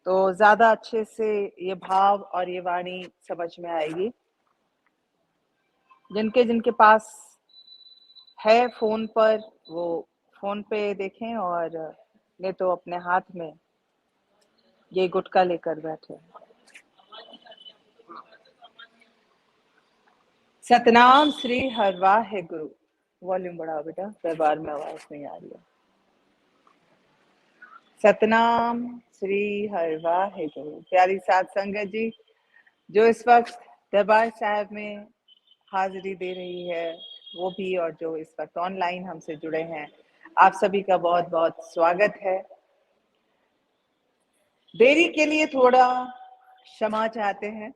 तो ज्यादा अच्छे से ये भाव और ये वाणी समझ में आएगी। जिनके जिनके पास है फोन पर वो फोन पे देखें, और नहीं तो अपने हाथ में ये गुटका लेकर बैठे। सतनाम श्री हरवाहे गुरु। वॉल्यूम बढ़ाओ बेटा, दरबार में आवाज नहीं आ रही है। सतनाम श्री हरवाहे गुरु। प्यारी साध संगत जी जो इस वक्त दरबार साहब में हाजिरी दे रही है, वो भी, और जो इस वक्त ऑनलाइन हमसे जुड़े हैं, आप सभी का बहुत बहुत स्वागत है। देरी के लिए थोड़ा क्षमा चाहते हैं।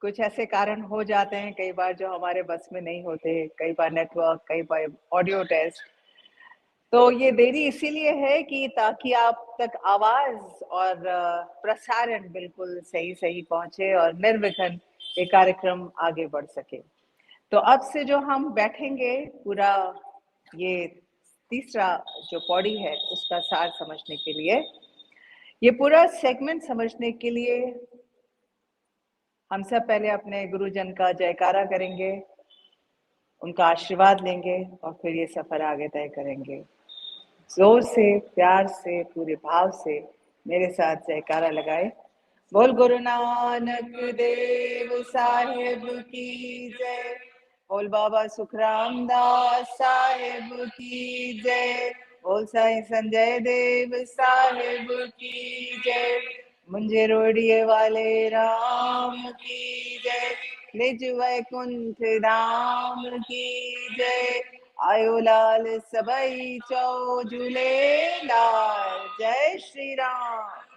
कुछ ऐसे कारण हो जाते हैं कई बार जो हमारे बस में नहीं होते, कई बार नेटवर्क, कई बार ऑडियो टेस्ट। तो ये देरी इसीलिए है कि ताकि आप तक आवाज और प्रसारण बिल्कुल सही सही पहुंचे और निर्विघ्न ये कार्यक्रम आगे बढ़ सके। तो अब से जो हम बैठेंगे, पूरा ये तीसरा जो पौड़ी है उसका सार समझने के लिए, ये पूरा सेगमेंट समझने के लिए हम सब पहले अपने गुरुजन का जयकारा करेंगे, उनका आशीर्वाद लेंगे और फिर ये सफर आगे तय करेंगे। जोर से, प्यार से, पूरे भाव से मेरे साथ जयकारा लगाए। बोल गुरु नानक देव साहेब की जय। बोल बाबा सुखराम दास साहेब की जय। बोल साईं संजय देव साहेब की जय। मुंजे रोड़िए वाले राम की जय। निज वैकुंठ धाम की जय। आयो लाल सबई चौ झूले लाल। जय श्री राम।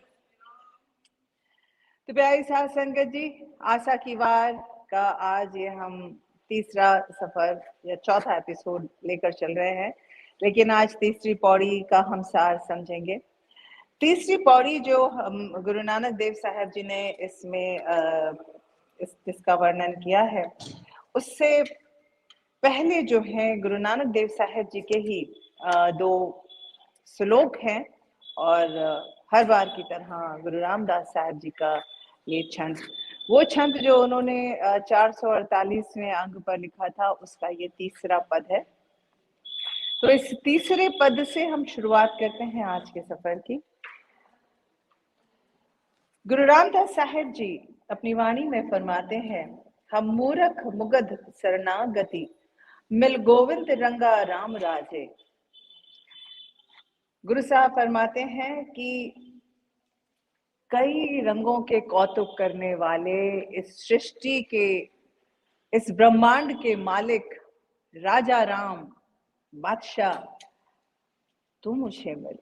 तो प्यारी साध संगत जी, आशा की वार का आज ये हम तीसरा सफर या चौथा एपिसोड लेकर चल रहे हैं, लेकिन आज तीसरी पौड़ी का हम सार समझेंगे। तीसरी पौड़ी जो हम गुरु नानक देव साहब जी ने इसमें इसका वर्णन किया है, उससे पहले जो है गुरु नानक देव साहब जी के ही दो श्लोक हैं, और हर बार की तरह गुरु रामदास साहब जी का ये छंद, वो छंद जो उन्होंने 448वें अंग पर लिखा था, उसका ये तीसरा पद है। तो इस तीसरे पद से हम शुरुआत करते हैं आज के सफर की। गुरु रामदास साहब जी अपनी वाणी में फरमाते हैं, हम मूरख मुगध शरणागति मिल गोविंद रंगा राम राजे। गुरु साहब फरमाते हैं कि कई रंगों के कौतुक करने वाले इस सृष्टि के, इस ब्रह्मांड के मालिक राजा राम बादशाह, तू मुझे मिल।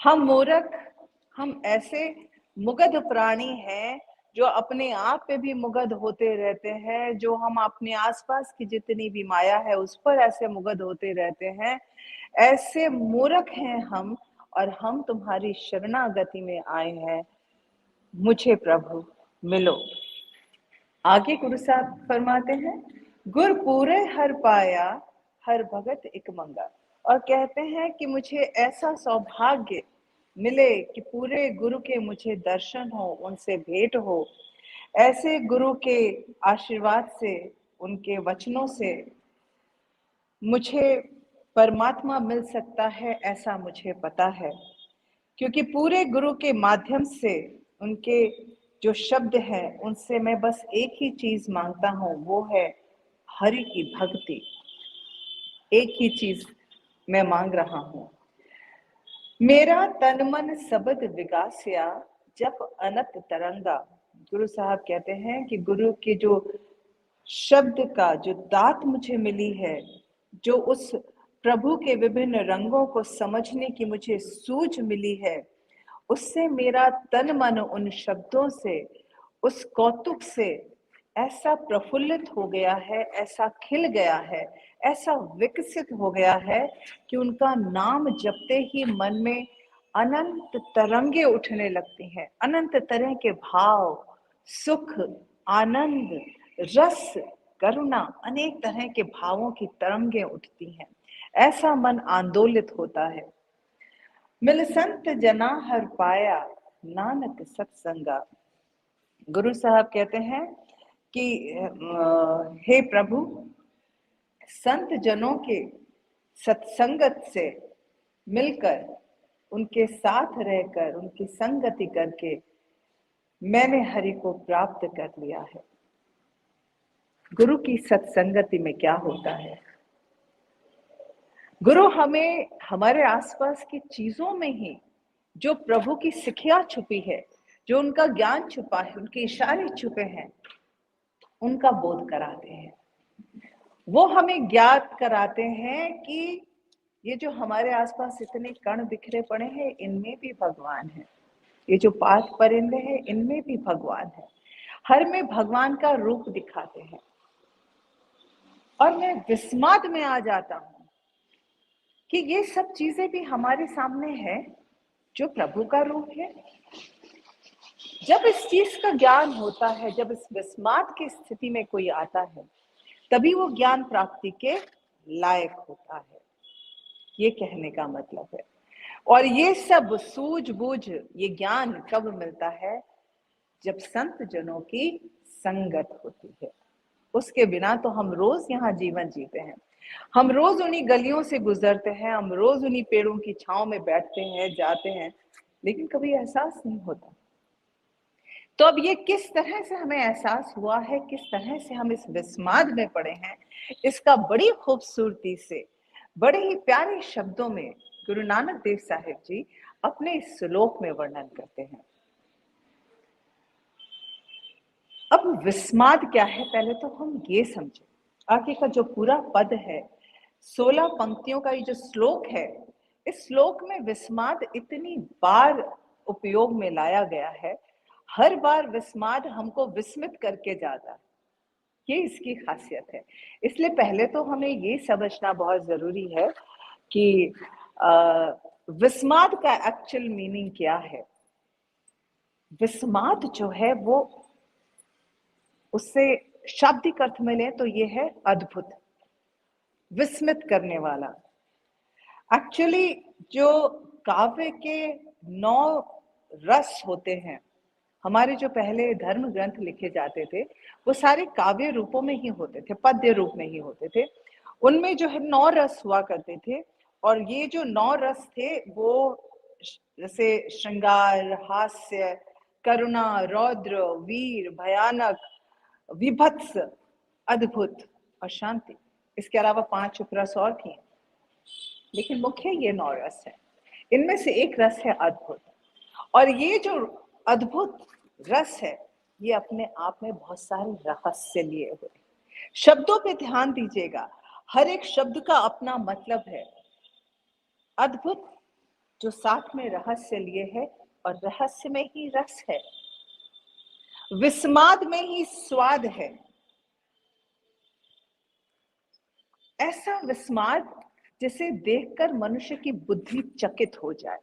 हम मूर्ख, हम ऐसे मुगध प्राणी हैं जो अपने आप पे भी मुगध होते रहते हैं, जो हम अपने आसपास की जितनी भी माया है उस पर ऐसे मुगध होते रहते हैं। ऐसे मूर्ख हैं हम, और हम तुम्हारी शरणागति में आए हैं। मुझे प्रभु मिलो। आगे गुरु साहब फरमाते हैं, गुर पूरे हर पाया हर भगत एक मंगा। और कहते हैं कि मुझे ऐसा सौभाग्य मिले कि पूरे गुरु के मुझे दर्शन हो, उनसे भेंट हो। ऐसे गुरु के आशीर्वाद से, उनके वचनों से मुझे परमात्मा मिल सकता है, ऐसा मुझे पता है। क्योंकि पूरे गुरु के माध्यम से, उनके जो शब्द हैं, उनसे मैं बस एक ही चीज मांगता हूँ, वो है हरि की भक्ति। एक ही चीज मैं मांग रहा हूँ। मेरा तन मन सबद विगासिया जप अनत तरंगा। गुरु साहब कहते हैं कि गुरु के जो शब्द का जो दात मुझे मिली है, जो उस प्रभु के विभिन्न रंगों को समझने की मुझे सूझ मिली है, उससे मेरा तन मन उन शब्दों से, उस कौतुक से ऐसा प्रफुल्लित हो गया है, ऐसा खिल गया है, ऐसा विकसित हो गया है कि उनका नाम जपते ही मन में अनंत तरंगे उठने लगती हैं। अनंत तरह के भाव, सुख, आनंद, रस, करुणा, अनेक तरह के भावों की तरंगे उठती हैं। ऐसा मन आंदोलित होता है। मिल संत जना हर पाया नानक सत्संगा। गुरु साहब कहते हैं कि हे प्रभु, संत जनों के सत्संगत से मिलकर, उनके साथ रहकर, उनकी संगति करके मैंने हरि को प्राप्त कर लिया है। गुरु की सत्संगति में क्या होता है? गुरु हमें हमारे आसपास की चीजों में ही जो प्रभु की सिखिया छुपी है, जो उनका ज्ञान छुपा है, उनके इशारे छुपे हैं, उनका बोध कराते हैं। वो हमें ज्ञात कराते हैं कि ये जो हमारे आसपास इतने कण बिखरे पड़े हैं, इनमें भी भगवान है। ये जो पांच परिंदे हैं, इनमें भी भगवान है। हर में भगवान का रूप दिखाते हैं। और मैं विस्माद में आ जाता हूं कि ये सब चीजें भी हमारे सामने है जो प्रभु का रूप है। जब इस चीज का ज्ञान होता है, जब इस विस्माद की स्थिति में कोई आता है, तभी वो ज्ञान प्राप्ति के लायक होता है। ये कहने का मतलब है। और ये सब सूझबूझ, ये ज्ञान कब मिलता है? जब संत जनों की संगत होती है। उसके बिना तो हम रोज यहाँ जीवन जीते हैं, हम रोज उन्हीं गलियों से गुजरते हैं, हम रोज उन्हीं पेड़ों की छांव में बैठते हैं, जाते हैं, लेकिन कभी एहसास नहीं होता। तो अब ये किस तरह से हमें एहसास हुआ है, किस तरह से हम इस विस्माद में पड़े हैं, इसका बड़ी खूबसूरती से, बड़े ही प्यारे शब्दों में गुरु नानक देव साहिब जी अपने इस श्लोक में वर्णन करते हैं। अब विस्माद क्या है, पहले तो हम ये समझे। आगे का जो पूरा पद है, 16 पंक्तियों का ये जो श्लोक है, इस श्लोक में विस्माद इतनी बार उपयोग में लाया गया है, हर बार विस्माद हमको विस्मित करके जाता है। ये इसकी खासियत है। इसलिए पहले तो हमें ये समझना बहुत जरूरी है कि विस्माद का एक्चुअल मीनिंग क्या है। विस्माद जो है वो, उससे शाब्दिक अर्थ में लें तो ये है अद्भुत, विस्मित करने वाला। एक्चुअली जो काव्य के 9 रस होते हैं, हमारे जो पहले धर्म ग्रंथ लिखे जाते थे, वो सारे काव्य रूपों में ही होते थे, पद्य रूप में ही होते थे। उनमें जो है 9 रस हुआ करते थे। और ये जो 9 रस थे वो जैसे श्रृंगार, हास्य, करुणा, रौद्र, वीर, भयानक, विभत्स, अद्भुत और शांति। इसके अलावा 5 उपरस और थी, लेकिन मुख्य ये 9 रस है। इनमें से एक रस है अद्भुत। और ये जो अद्भुत रस है, ये अपने आप में बहुत सारे रहस्य लिए हुए। शब्दों पे ध्यान दीजिएगा, हर एक शब्द का अपना मतलब है। अद्भुत जो साथ में रहस्य लिए है, और रहस्य में ही रस है, विस्माद में ही स्वाद है। ऐसा विस्माद जिसे देखकर मनुष्य की बुद्धि चकित हो जाए,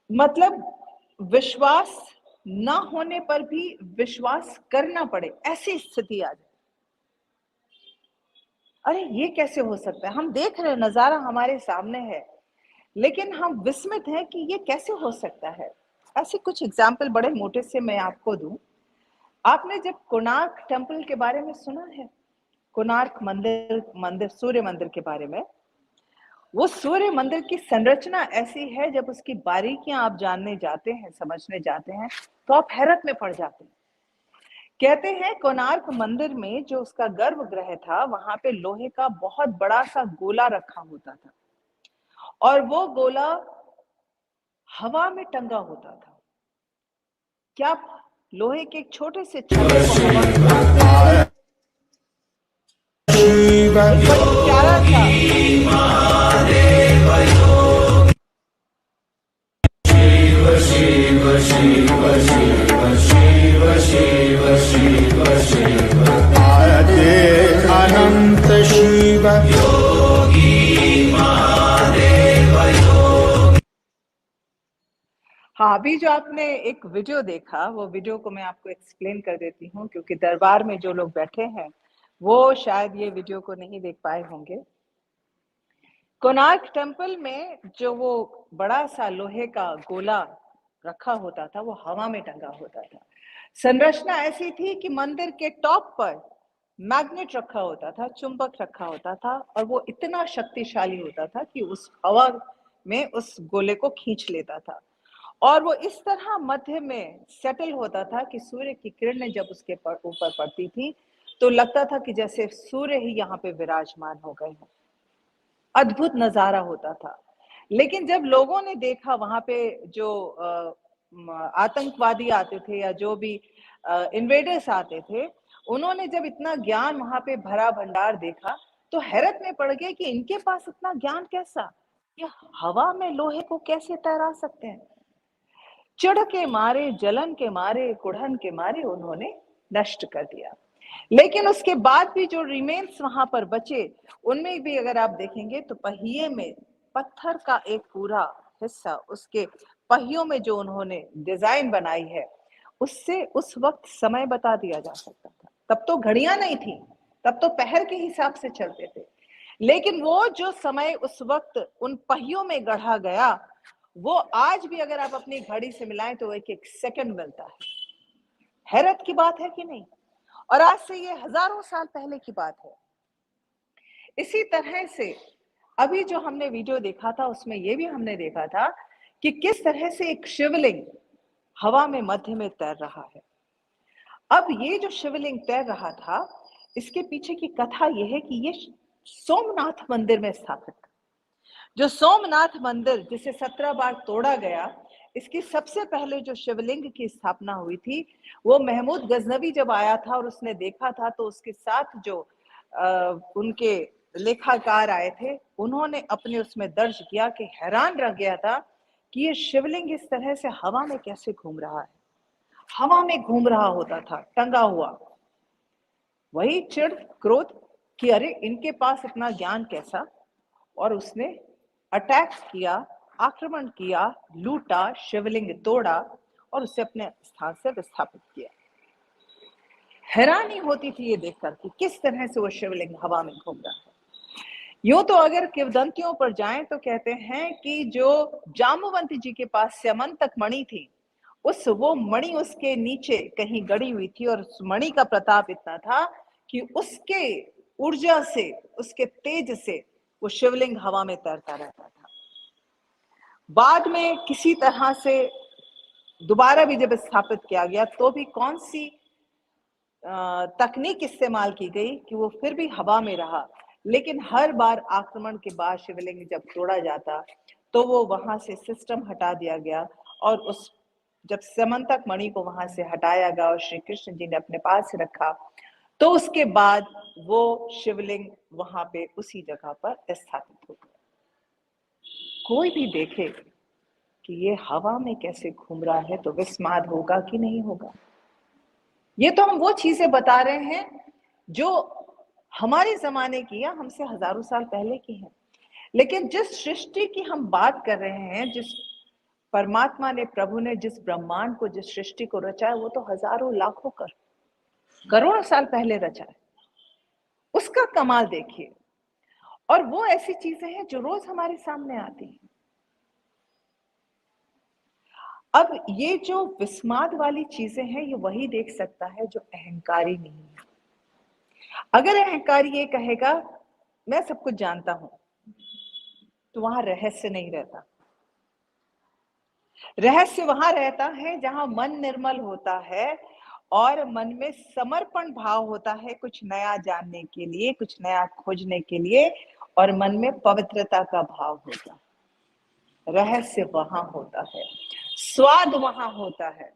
मतलब विश्वास ना होने पर भी विश्वास करना पड़े, ऐसी स्थिति आ जाए। अरे ये कैसे हो सकता है? हम देख रहे हैं, नजारा हमारे सामने है, लेकिन हम विस्मित हैं कि ये कैसे हो सकता है। ऐसे कुछ एग्जाम्पल बड़े मोटे से मैं आपको दूं। आपने जब कोणार्क टेम्पल के बारे में सुना है, कोणार्क मंदिर सूर्य मंदिर के बारे में, वो सूर्य मंदिर की संरचना ऐसी है, जब उसकी बारीकियां आप जानने जाते हैं, समझने जाते हैं, तो आप हैरत में पड़ जाते हैं। कहते हैं कोणार्क मंदिर में जो उसका गर्भगृह था, वहां पे लोहे का बहुत बड़ा सा गोला रखा होता था, और वो गोला हवा में टंगा होता था। क्या लोहे के एक छोटे से छल्ले को हवा में प्यारा था। अनंत शिव हाँ, अभी जो आपने एक वीडियो देखा, वो वीडियो को मैं आपको एक्सप्लेन कर देती हूँ, क्योंकि दरबार में जो लोग बैठे हैं वो शायद ये वीडियो को नहीं देख पाए होंगे। कोणार्क टेम्पल में जो वो बड़ा सा लोहे का गोला रखा होता था वो हवा में टंगा होता था। संरचना ऐसी थी कि मंदिर के टॉप पर मैग्नेट रखा होता था, चुंबक रखा होता था, और वो इतना शक्तिशाली होता था कि उस हवा में उस गोले को खींच लेता था। और वो इस तरह मध्य में सेटल होता था कि सूर्य की किरणें जब उसके ऊपर पड़ती थी तो लगता था कि जैसे सूर्य ही यहाँ पे विराजमान हो गए हैं। अद्भुत नजारा होता था। लेकिन जब लोगों ने देखा वहां पे जो आतंकवादी आते थे या जो भी इन्वेडर्स आते थे, उन्होंने जब इतना ज्ञान वहां पे भरा भंडार देखा तो हैरत में पड़ गए कि इनके पास इतना ज्ञान कैसा, ये हवा में लोहे को कैसे तैरा सकते हैं। चिढ़ के मारे, जलन के मारे, कुढ़न के मारे उन्होंने नष्ट कर दिया। लेकिन उसके बाद भी जो रिमेन्स वहां पर बचे, उनमें भी अगर आप देखेंगे तो पहिए में पत्थर का एक पूरा हिस्सा, उसके पहियों में जो उन्होंने डिजाइन बनाई है, उससे उस वक्त समय बता दिया जा सकता था। तब तो घड़ियां नहीं थी, तब तो पहर के हिसाब से चलते थे। लेकिन वो जो समय उस वक्त उन पहियों में गढ़ा गया, वो आज भी अगर आप अपनी घड़ी से मिलाएं तो एक एक सेकंड मिलता है। हैरत की बात है कि नहीं? और आज से ये हजारों साल पहले की बात है। इसी तरह से अभी जो हमने वीडियो देखा था उसमें ये भी हमने देखा था कि किस तरह से एक शिवलिंग हवा में मध्य में तैर रहा है। अब ये जो शिवलिंग तैर रहा था, इसके पीछे की कथा यह है कि ये सोमनाथ मंदिर में स्थापित था। जो सोमनाथ मंदिर जिसे 17 बार तोड़ा गया, इसकी सबसे पहले जो शिवलिंग की स्थापना हुई थी, वो महमूद गजनवी जब आया था और उसने देखा था तो उसके साथ जो उनके लेखाकार आए थे, उन्होंने अपने उसमें दर्ज किया कि हैरान रह गया था कि ये शिवलिंग इस तरह से हवा में कैसे घूम रहा है। हवा में घूम रहा होता था टंगा हुआ। वही चिढ़, क्रोध कि अरे इनके पास इतना ज्ञान कैसा, और उसने अटैक किया, आक्रमण किया, लूटा, शिवलिंग तोड़ा और उसे अपने स्थान से विस्थापित किया। हैरानी होती थी ये देखकर कि किस तरह से वो शिवलिंग हवा में घूम रहा है। यूं तो अगर किंवदंतियों पर जाएं तो कहते हैं कि जो जाम्बवंत जी के पास स्यमंतक मणि थी, वो मणि उसके नीचे कहीं गड़ी हुई थी, और उस मणि का प्रताप इतना था कि उसके ऊर्जा से, उसके तेज से वो शिवलिंग हवा में तैरता रहता था। बाद में किसी तरह से दोबारा भी जब स्थापित किया गया तो भी कौन सी तकनीक इस्तेमाल की गई कि वो फिर भी हवा में रहा। लेकिन हर बार आक्रमण के बाद शिवलिंग जब तोड़ा जाता तो वो वहां से सिस्टम हटा दिया गया, और उस जब समंतक मणि को वहां से हटाया गया और श्री कृष्ण जी ने अपने पास रखा, तो उसके बाद वो शिवलिंग वहां पे उसी जगह पर स्थापित हो गया। कोई भी देखे कि ये हवा में कैसे घूम रहा है तो विस्माद होगा कि नहीं होगा। ये तो हम वो चीजें बता रहे हैं जो हमारे जमाने की या हमसे हजारों साल पहले की है। लेकिन जिस सृष्टि की हम बात कर रहे हैं, जिस परमात्मा ने, प्रभु ने जिस ब्रह्मांड को, जिस सृष्टि को रचा है, वो तो हजारों लाखों करोड़ों साल पहले रचा है। उसका कमाल देखिए। और वो ऐसी चीजें हैं जो रोज हमारे सामने आती हैं। अब ये जो विस्माद वाली चीजें हैं, ये वही देख सकता है जो अहंकारी नहीं है। अगर अहंकारी ये कहेगा मैं सब कुछ जानता हूं, तो वहां रहस्य नहीं रहता। रहस्य वहां रहता है जहां मन निर्मल होता है और मन में समर्पण भाव होता है कुछ नया जानने के लिए, कुछ नया खोजने के लिए, और मन में पवित्रता का भाव होता है। रहस्य वहां होता है, स्वाद वहां होता है।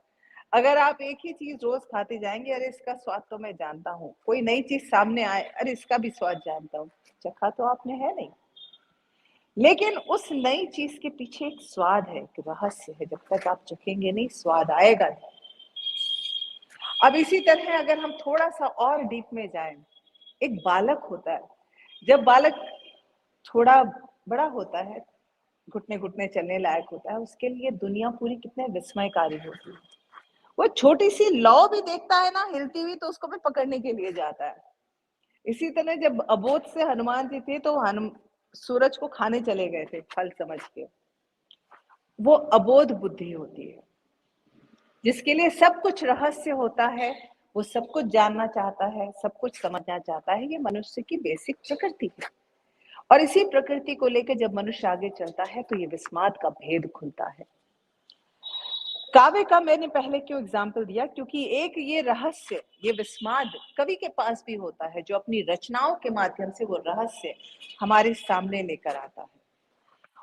अगर आप एक ही चीज रोज खाते जाएंगे, अरे इसका स्वाद तो मैं जानता हूं, कोई नई चीज सामने आए, अरे इसका भी स्वाद जानता हूं, चखा तो आपने है नहीं। लेकिन उस नई चीज के पीछे एक स्वाद है, एक रहस्य है, जब तक आप चखेंगे नहीं स्वाद आएगा नहीं। अब इसी तरह अगर हम थोड़ा सा और डीप में जाएं, एक बालक होता है, जब बालक थोड़ा बड़ा होता है, घुटने घुटने चलने लायक होता है, उसके लिए दुनिया पूरी कितने विस्मयकारी होती है। वो छोटी सी लौ भी देखता है ना हिलती हुई, तो उसको भी पकड़ने के लिए जाता है। इसी तरह जब अबोध से हनुमान जी थे तो सूरज को खाने चले गए थे फल समझ के, वो अबोध बुद्धि होती है, जिसके लिए सब कुछ रहस्य होता है, वो सब कुछ जानना चाहता है, सब कुछ समझना चाहता है। ये मनुष्य की बेसिक प्रकृति है। और इसी प्रकृति को लेकर जब मनुष्य आगे चलता है तो ये विस्माद का भेद खुलता है। काव्य का मैंने पहले क्यों एग्जाम्पल दिया, क्योंकि एक ये रहस्य, ये विस्माद कवि के पास भी होता है, जो अपनी रचनाओं के माध्यम से वो रहस्य हमारे सामने लेकर आता है।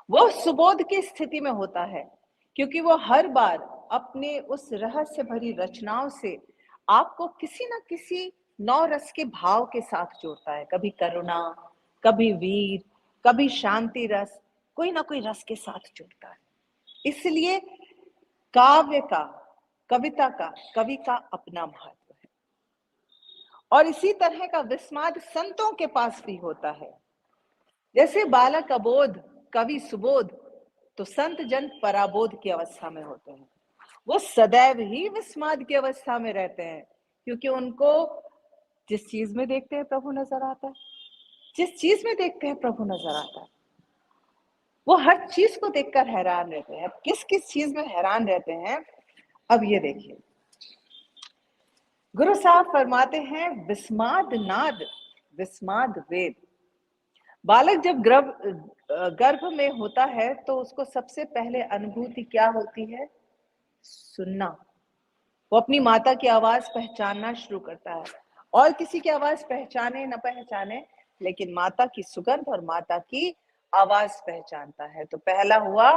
वो सुबोध की स्थिति में होता है, क्योंकि वो हर बार अपने उस रहस्य भरी रचनाओं से आपको किसी न किसी नौ रस के भाव के साथ जोड़ता है। कभी करुणा, कभी वीर, कभी शांति रस, कोई ना कोई रस के साथ जोड़ता है। इसलिए काव्य का, कविता का, कवि का अपना महत्व है। और इसी तरह का विस्माद संतों के पास भी होता है। जैसे बालक अबोध, कवि सुबोध, तो संत जन पराबोध की अवस्था में होते हैं। वो सदैव ही विस्माद की अवस्था में रहते हैं, क्योंकि उनको जिस चीज में देखते हैं प्रभु नजर आता है, जिस चीज में देखते हैं प्रभु नजर आता है, वो हर चीज को देखकर हैरान रहते हैं। किस किस चीज में हैरान रहते हैं, अब ये देखिए। गुरु साहब फरमाते हैं, विस्माद नाद, विस्माद वेद। बालक जब गर्भ में होता है तो उसको सबसे पहले अनुभूति क्या होती है? सुनना। वो अपनी माता की आवाज पहचानना शुरू करता है, और किसी की आवाज पहचाने न पहचाने, लेकिन माता की सुगंध और माता की आवाज पहचानता है। तो पहला हुआ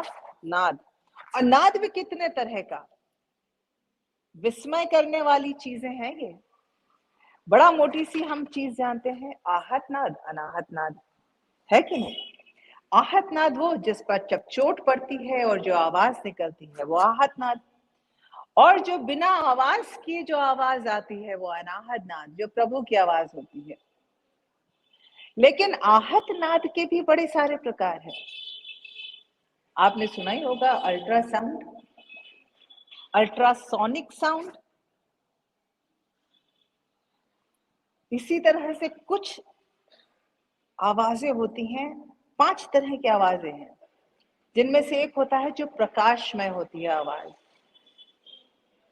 नाद। और नाद भी कितने तरह का, विस्मय करने वाली चीजें हैं ये। बड़ा मोटी सी हम चीज जानते हैं, आहत नाद, अनाहत नाद, है कि नहीं? आहत नाद वो जिस पर जब चोट पड़ती है और जो आवाज निकलती है वो आहत नाद, और जो बिना आवाज किए जो आवाज आती है वो अनाहत नाद, जो प्रभु की आवाज होती है। लेकिन आहत नाद के भी बड़े सारे प्रकार हैं। आपने सुना ही होगा अल्ट्रासाउंड, अल्ट्रासोनिक साउंड। इसी तरह से कुछ आवाजें होती हैं, 5 तरह की आवाजें हैं, जिनमें से एक होता है जो प्रकाशमय होती है आवाज,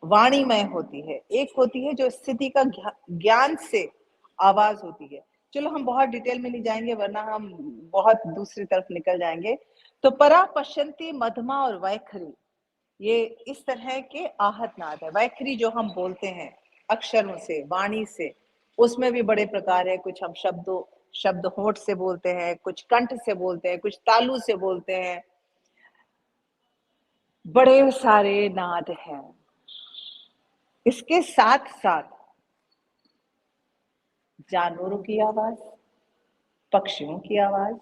वाणीमय होती है। एक होती है जो स्थिति का ज्ञान से आवाज होती है। चलो हम बहुत डिटेल में नहीं जाएंगे, वरना हम बहुत दूसरी तरफ निकल जाएंगे। तो परा, पश्यंती, मध्यमा और वैखरी, ये इस तरह के आहत नाद है। वैखरी जो हम बोलते हैं अक्षरों से, वाणी से, उसमें भी बड़े प्रकार है। कुछ हम शब्द होठ से बोलते हैं, कुछ कंठ से बोलते हैं, कुछ तालु से बोलते हैं। बड़े सारे नाद हैं। इसके साथ साथ जानवरों की आवाज, पक्षियों की आवाज,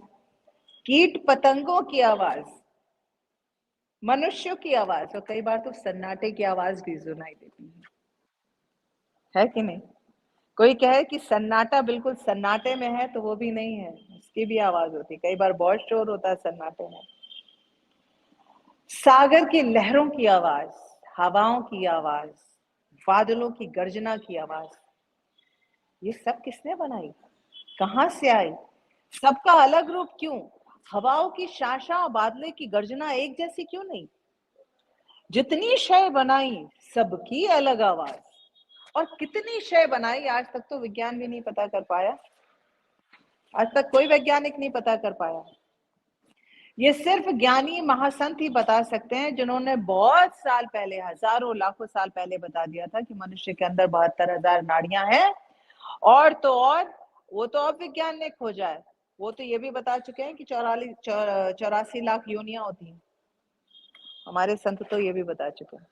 कीट पतंगों की आवाज, मनुष्यों की आवाज, और कई बार तो सन्नाटे की आवाज भी सुनाई देती है कि नहीं? कोई कहे कि सन्नाटा बिल्कुल सन्नाटे में है, तो वो भी नहीं है, उसकी भी आवाज होती है। कई बार बहुत शोर होता है सन्नाटे में। सागर की लहरों की आवाज, हवाओं की आवाज, बादलों की गर्जना की आवाज, ये सब किसने बनाई, कहां से आई, सबका अलग रूप क्यों? हवाओं की शाशा, बादलों की गर्जना एक जैसी क्यों नहीं? जितनी शय बनाई सबकी अलग आवाज। और कितनी शय बनाई, आज तक तो विज्ञान भी नहीं पता कर पाया। आज तक कोई वैज्ञानिक नहीं पता कर पाया। ये सिर्फ ज्ञानी महासंत ही बता सकते हैं, जिन्होंने बहुत साल पहले, हजारों लाखों साल पहले बता दिया था कि मनुष्य के अंदर 72,000 नाड़ियां हैं। और तो और वो तो अब विज्ञान ने खोजा है, वो तो ये भी बता चुके हैं कि 84 लाख योनियां होती हैं। हमारे संत तो ये भी बता चुके हैं।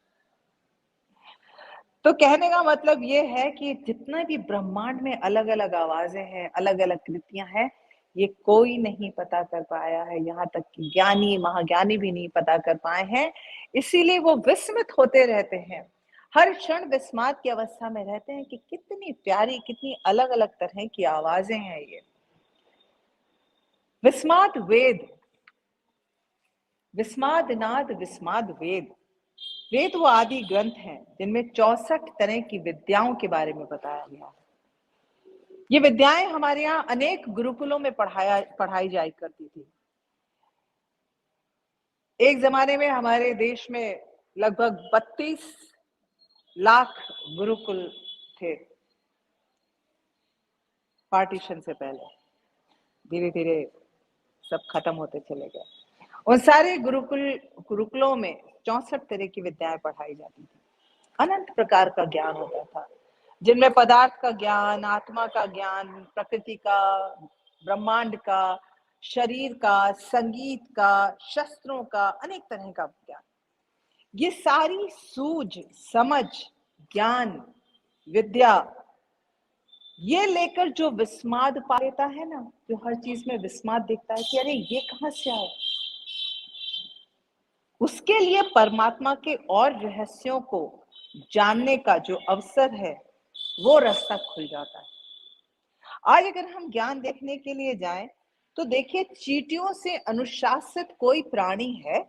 तो कहने का मतलब ये है कि जितना भी ब्रह्मांड में अलग अलग आवाजें हैं, अलग अलग कृतियां हैं, ये कोई नहीं पता कर पाया है। यहाँ तक कि ज्ञानी महाज्ञानी भी नहीं पता कर पाए हैं। इसीलिए वो विस्मित होते रहते हैं, हर क्षण विस्मात की अवस्था में रहते हैं कि कितनी प्यारी, कितनी अलग अलग तरह की आवाजें हैं ये। विस्मात वेद, विस्माद नाद, विस्माद वेद। वेद वो आदि ग्रंथ हैं जिनमें 64 तरह की विद्याओं के बारे में बताया गया है। ये विद्याएं हमारे यहाँ अनेक गुरुकुलों में पढ़ाई जाया करती थी। एक जमाने में हमारे देश में लगभग 32 लाख गुरुकुल थे पार्टीशन से पहले। धीरे धीरे सब खत्म होते चले गए। उन सारे गुरुकुलों में 64 तरह की विद्याएं पढ़ाई जाती थी। अनंत प्रकार का ज्ञान होता था, जिनमें पदार्थ का ज्ञान, आत्मा का ज्ञान, प्रकृति का, ब्रह्मांड का, शरीर का, संगीत का, शस्त्रों का, अनेक तरह का ज्ञान। ये सारी सूझ, समझ, ज्ञान, विद्या ये लेकर जो विस्माद पा लेता है ना, जो हर चीज में विस्माद देखता है कि अरे ये कहां से आया, उसके लिए परमात्मा के और रहस्यों को जानने का जो अवसर है वो रास्ता खुल जाता है। आज अगर हम ज्ञान देखने के लिए जाएं तो देखिए, चींटियों से अनुशासित कोई प्राणी है?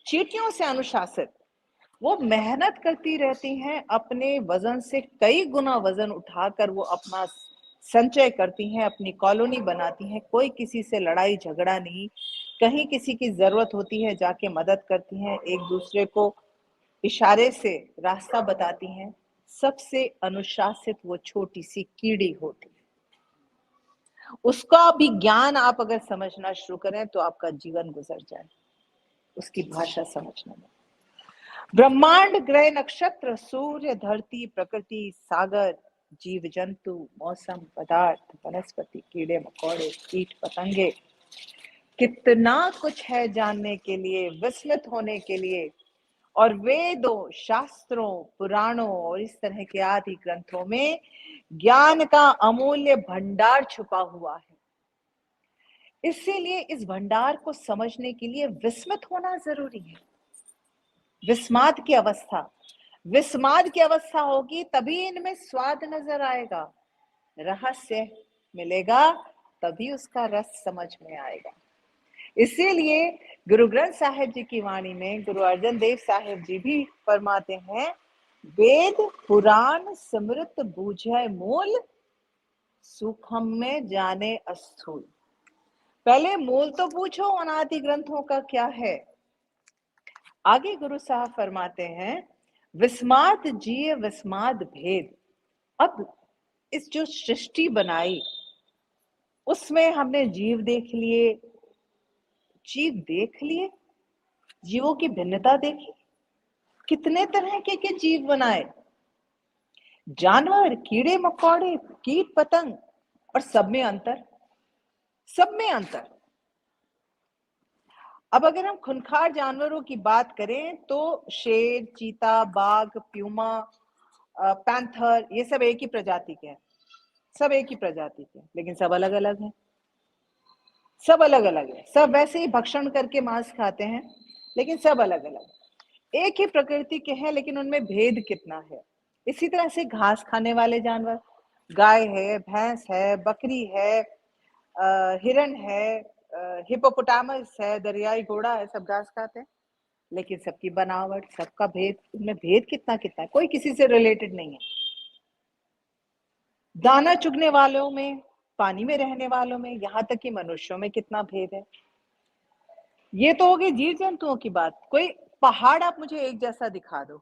चींटियों से अनुशासित? वो मेहनत करती रहती हैं, अपने वजन से कई गुना वजन उठाकर वो अपना संचय करती हैं, अपनी कॉलोनी बनाती हैं, कोई किसी से लड़ाई झगड़ा नहीं, कहीं किसी की जरूरत होती है जाके मदद करती हैं, एक दूसरे को इशारे से रास्ता बताती हैं। सबसे अनुशासित वो छोटी सी कीड़ी होती है। उसका भी ज्ञान आप अगर समझना शुरू करें तो आपका जीवन गुजर जाए उसकी भाषा समझने में। ब्रह्मांड, ग्रह, नक्षत्र, सूर्य, धरती, प्रकृति, सागर, जीव जंतु, मौसम, पदार्थ, वनस्पति, कीड़े मकोड़े, कीट पतंगे, कितना कुछ है जानने के लिए, विस्मित होने के लिए। और वेदों, शास्त्रों, पुराणों और इस तरह के आदि ग्रंथों में ज्ञान का अमूल्य भंडार छुपा हुआ है। इसीलिए इस भंडार को समझने के लिए विस्मित होना जरूरी है। विस्माद की अवस्था होगी तभी इनमें स्वाद नजर आएगा, रहस्य मिलेगा, तभी उसका रस समझ में आएगा। इसीलिए गुरु ग्रंथ साहिब जी की वाणी में गुरु अर्जन देव साहिब जी भी फरमाते हैं, वेद पुराण समृत बूझे मूल, सूक्ष्म में जाने अस्थूल। पहले मूल तो पूछो उन आदि ग्रंथों का क्या है। आगे गुरु साहब फरमाते हैं, विस्माद जिये विस्माद भेद। अब इस जो सृष्टि बनाई उसमें हमने जीव देख लिए, जीवों की भिन्नता देखी, कितने तरह के जीव बनाए, जानवर, कीड़े मकोड़े, कीट पतंग, और सब में अंतर। अब अगर हम खूंखार जानवरों की बात करें तो शेर, चीता, बाघ, प्यूमा, पैंथर, ये सब एक ही प्रजाति के हैं, लेकिन सब अलग अलग हैं। सब वैसे ही भक्षण करके मांस खाते हैं, लेकिन सब अलग अलग। एक ही प्रकृति के हैं, लेकिन उनमें भेद कितना है। इसी तरह से घास खाने वाले जानवर, गाय है, भैंस है, बकरी है, हिरण है, हिपोपोटामस है, दरियाई घोड़ा है, सब घास खाते हैं, लेकिन सबकी बनावट, सबका भेद, उनमें भेद कितना है, कोई किसी से रिलेटेड नहीं है। दाना चुगने वालों में, पानी में रहने वालों में, यहाँ तक कि मनुष्यों में कितना भेद है। ये तो हो गई जीव जंतुओं की बात। कोई पहाड़ आप मुझे एक जैसा दिखा दो,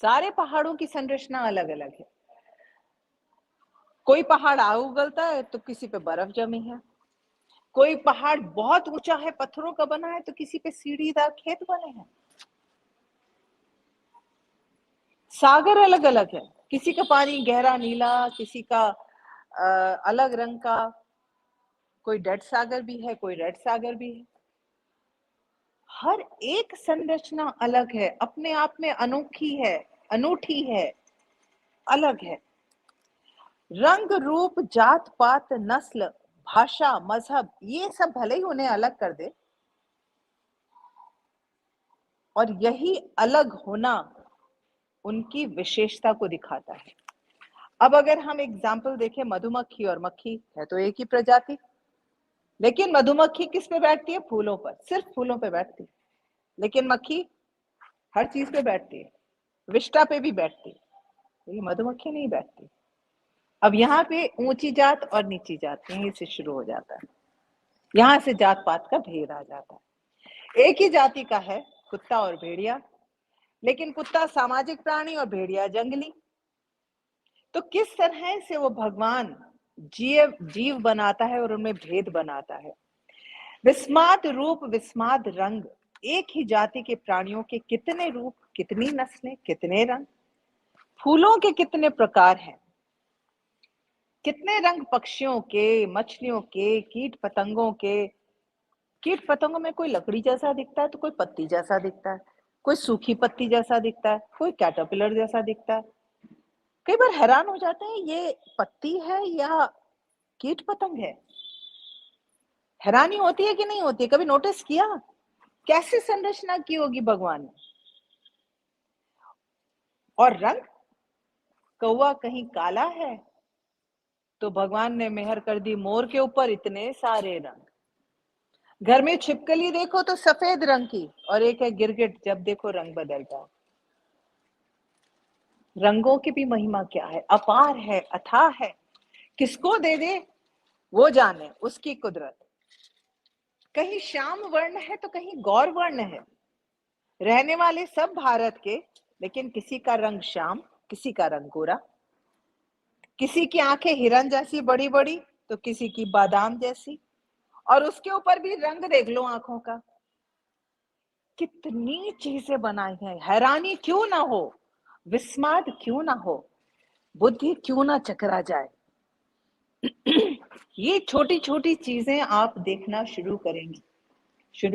सारे पहाड़ों की संरचना अलग अलग है। कोई पहाड़ आ उगलता है तो किसी पे बर्फ जमी है, कोई पहाड़ बहुत ऊंचा है, पत्थरों का बना है, तो किसी पे सीढ़ीदार खेत बने हैं। सागर अलग अलग है, किसी का पानी गहरा नीला, किसी का अलग रंग का, कोई डेड सागर भी है, कोई रेड सागर भी है। हर एक संरचना अलग है, अपने आप में अनोखी है, अनूठी है, अलग है। रंग, रूप, जात पात, नस्ल, भाषा, मजहब, ये सब भले ही उन्हें अलग कर दे, और यही अलग होना उनकी विशेषता को दिखाता है। अब अगर हम एग्जाम्पल देखें, मधुमक्खी और मक्खी है तो एक ही प्रजाति, लेकिन मधुमक्खी किस पे बैठती है? फूलों पर, सिर्फ फूलों पे बैठती है। लेकिन मक्खी हर चीज पे बैठती है, विष्ठा पे भी बैठती है। ये मधुमक्खी नहीं बैठती। अब यहाँ पे ऊंची जात और नीची जात यहीं से शुरू हो जाता है। यहाँ से जात पात का भेद आ जाता है। एक ही जाति का है कुत्ता और भेड़िया, लेकिन कुत्ता सामाजिक प्राणी और भेड़िया जंगली। तो किस तरह से वो भगवान जीव बनाता है और उनमें भेद बनाता है। विस्माद रूप विस्माद रंग, एक ही जाति के प्राणियों के कितने रूप, कितनी नस्लें, कितने रंग। फूलों के कितने प्रकार हैं, कितने रंग पक्षियों के, मछलियों के, कीट पतंगों के। कीट पतंगों में कोई लकड़ी जैसा दिखता है तो कोई पत्ती जैसा दिखता है, कोई सूखी पत्ती जैसा दिखता है, कोई कैटरपिलर जैसा दिखता है। कई बार हैरान हो जाते हैं ये पत्ती है या कीट पतंग है। हैरानी होती है कि नहीं होती है? कभी नोटिस किया कैसे संरचना की होगी भगवान ने। और रंग, कौवा कहीं काला है तो भगवान ने मेहर कर दी मोर के ऊपर इतने सारे रंग। घर में छिपकली देखो तो सफेद रंग की, और एक है गिरगिट, जब देखो रंग बदलता है। रंगों की भी महिमा क्या है, अपार है, अथाह है। किसको दे दे वो जाने, उसकी कुदरत। कहीं श्याम वर्ण है तो कहीं गौर वर्ण है। रहने वाले सब भारत के, लेकिन किसी का रंग श्याम, किसी का रंग गोरा। किसी की आंखें हिरन जैसी बड़ी बड़ी तो किसी की बादाम जैसी, और उसके ऊपर भी रंग देख लो आंखों का। कितनी चीजें बनाई हैं, हैरानी क्यों ना हो, विस्माद क्यों ना हो, बुद्धि क्यों ना चकरा जाए। ये छोटी छोटी चीजें आप देखना शुरू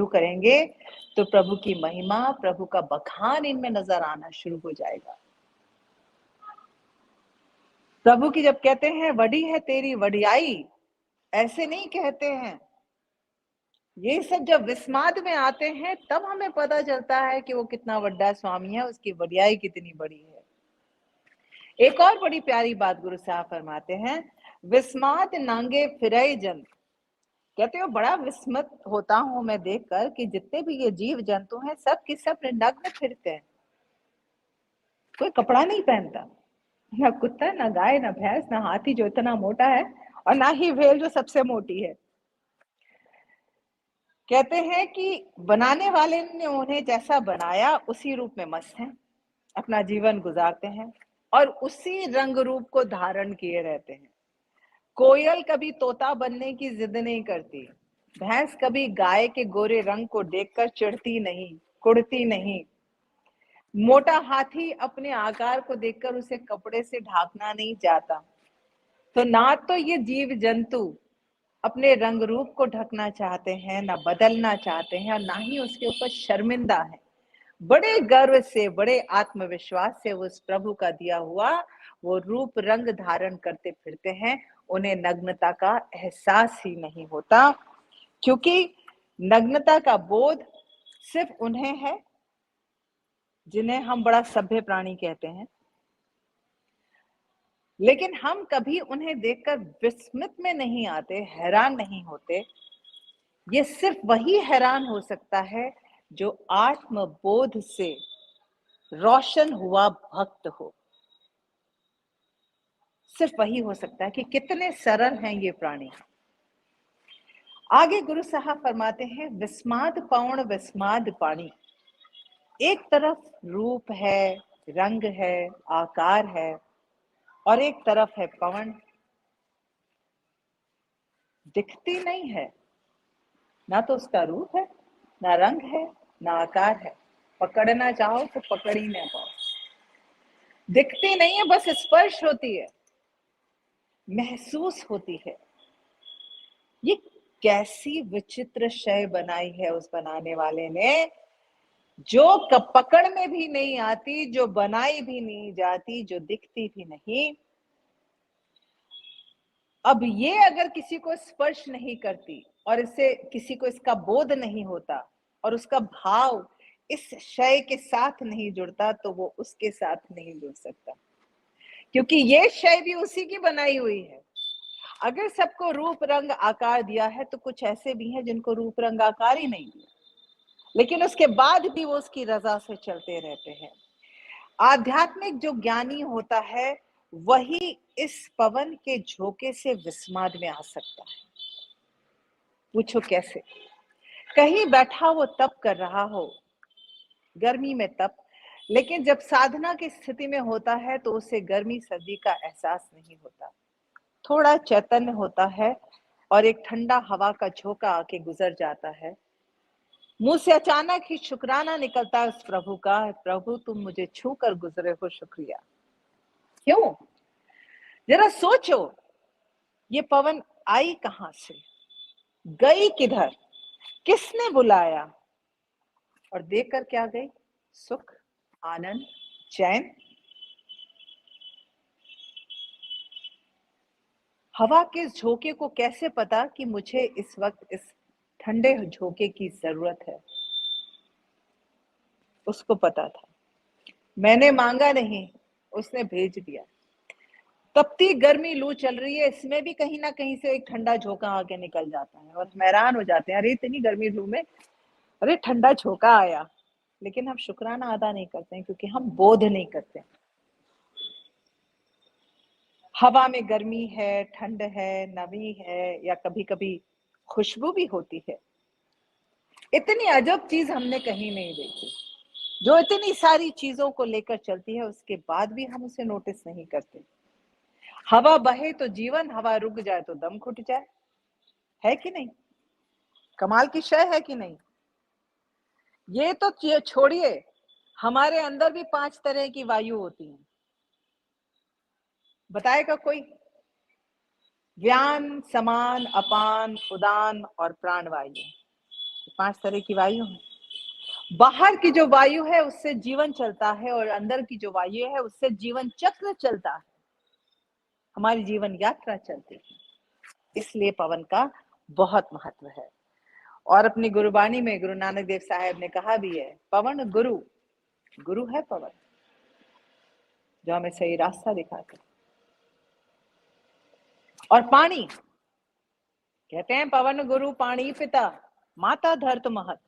करेंगे तो प्रभु की महिमा, प्रभु का बखान इनमें नजर आना शुरू हो जाएगा। प्रभु की जब कहते हैं वडी है तेरी वडियाई, ऐसे नहीं कहते हैं। ये सब जब विस्माद में आते हैं तब हमें पता चलता है कि वो कितना बड़ा स्वामी है, उसकी वडियाई कितनी बड़ी है। एक और बड़ी प्यारी बात गुरु साहब फरमाते हैं, विस्माद नांगे फिरई जन। कहते हो बड़ा विस्मित होता हूं मैं देखकर कि जितने भी ये जीव जंतु हैं सब के सब नग्न फिरते हैं। कोई कपड़ा नहीं पहनता, ना कुत्ता, ना गाय, ना भैंस, ना हाथी जो इतना मोटा है, और ना ही व्हेल जो सबसे मोटी है। कहते हैं कि बनाने वाले ने उन्हें जैसा बनाया उसी रूप में मस्त हैं, अपना जीवन गुजारते हैं और उसी रंग रूप को धारण किए रहते हैं। कोयल कभी तोता बनने की जिद नहीं करती, भैंस कभी गाय के गोरे रंग को देखकर चिढ़ती नहीं, कुड़ती नहीं। मोटा हाथी अपने आकार को देखकर उसे कपड़े से ढाकना नहीं चाहता। तो ना तो ये जीव जंतु अपने रंग रूप को ढकना चाहते हैं, ना बदलना चाहते हैं, और ना ही उसके ऊपर शर्मिंदा है। बड़े गर्व से, बड़े आत्मविश्वास से उस प्रभु का दिया हुआ वो रूप रंग धारण करते फिरते हैं। उन्हें नग्नता का एहसास ही नहीं होता, क्योंकि नग्नता का बोध सिर्फ उन्हें है जिन्हें हम बड़ा सभ्य प्राणी कहते हैं। लेकिन हम कभी उन्हें देखकर विस्मित में नहीं आते, हैरान नहीं होते। ये सिर्फ वही हैरान हो सकता है जो आत्मबोध से रोशन हुआ भक्त हो। सिर्फ वही हो सकता है कि कितने सरल हैं ये प्राणी। आगे गुरु साहब फरमाते हैं, विस्माद पौण विस्माद पाणी। एक तरफ रूप है, रंग है, आकार है, और एक तरफ है पवन। दिखती नहीं है, ना तो उसका रूप है, ना रंग है, ना आकार है। पकड़ना चाहो तो पकड़ ही ना पाओ। दिखती नहीं है, बस स्पर्श होती है, महसूस होती है। ये कैसी विचित्र शय बनाई है उस बनाने वाले ने, जो पकड़ में भी नहीं आती, जो बनाई भी नहीं जाती, जो दिखती भी नहीं। अब ये अगर किसी को स्पर्श नहीं करती और इससे किसी को इसका बोध नहीं होता और उसका भाव इस शय के साथ नहीं जुड़ता, तो वो उसके साथ नहीं जुड़ सकता, क्योंकि ये शय भी उसी की बनाई हुई है। अगर सबको रूप रंग आकार दिया है तो कुछ ऐसे भी हैं जिनको रूप रंग आकार ही नहीं दिया, लेकिन उसके बाद भी वो उसकी रजा से चलते रहते हैं। आध्यात्मिक जो ज्ञानी होता है वही इस पवन के झोंके से विस्माद में आ सकता है। पूछो कैसे? कहीं बैठा वो तप कर रहा हो, गर्मी में तप, लेकिन जब साधना की स्थिति में होता है तो उसे गर्मी सर्दी का एहसास नहीं होता। थोड़ा चैतन्य होता है और एक ठंडा हवा का झोंका आके गुजर जाता है। मुंह से अचानक ही शुक्राना निकलता है उस प्रभु का, प्रभु तुम मुझे छू कर गुजरे हो, शुक्रिया। क्यों? जरा सोचो, ये पवन आई कहां से, गई किधर, किसने बुलाया और देकर क्या गई? सुख, आनंद, चैन। हवा के इस झोंके को कैसे पता कि मुझे इस वक्त इस ठंडे झोंके की जरूरत है? उसको पता था। मैंने मांगा नहीं, उसने भेज दिया। तपती गर्मी लू चल रही है, इसमें भी कहीं ना कहीं से एक ठंडा झोंका आके निकल जाता है और हम हैरान हो जाते हैं, अरे इतनी गर्मी लू में अरे ठंडा झोंका आया। लेकिन हम शुक्राना अदा नहीं करते हैं क्योंकि हम बोध नहीं करते। हवा में गर्मी है, ठंड है, नमी है, या कभी कभी खुशबू भी होती है। इतनी अजब चीज हमने कहीं नहीं देखी, जो इतनी सारी चीजों को लेकर चलती है, उसके बाद भी हम उसे नोटिस नहीं करते। हवा बहे तो जीवन, हवा रुक जाए तो दम घुट जाए, है कि नहीं? कमाल की शय है कि नहीं? ये तो छोड़िए, हमारे अंदर भी 5 तरह की वायु होती हैं। बताएगा कोई? व्यान, समान, अपान, उदान और प्राण वायु, 5 तरह की वायु है। बाहर की जो वायु है उससे जीवन चलता है और अंदर की जो वायु है उससे जीवन चक्र चलता है, हमारी जीवन यात्रा चलती है। इसलिए पवन का बहुत महत्व है। और अपनी गुरुबाणी में गुरु नानक देव साहब ने कहा भी है, पवन गुरु, गुरु है पवन, जो हमें सही रास्ता दिखाते। और पानी, कहते हैं पवन गुरु पानी पिता, माता धरत महत।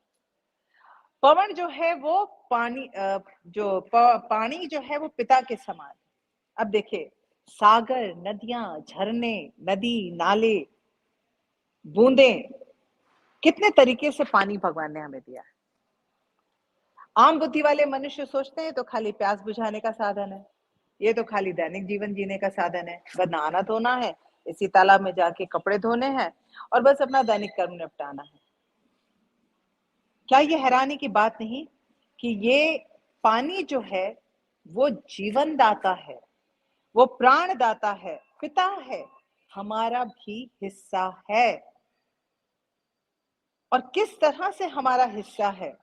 पवन जो है वो पानी, पानी जो है वो पिता के समान। अब देखिए, सागर, नदियां, झरने, नदी, नाले, बूंदे, कितने तरीके से पानी भगवान ने हमें दिया है। आम बुद्धि वाले मनुष्य सोचते हैं तो खाली प्यास बुझाने का साधन है, ये तो खाली दैनिक जीवन जीने का साधन है, बस नहाना धोना है, इसी तालाब में जाके कपड़े धोने हैं और बस अपना दैनिक कर्म निपटाना है। क्या ये हैरानी की बात नहीं कि ये पानी जो है वो जीवन दाता है, वो प्राण दाता है, पिता है, हमारा भी हिस्सा है। और किस तरह से हमारा हिस्सा है?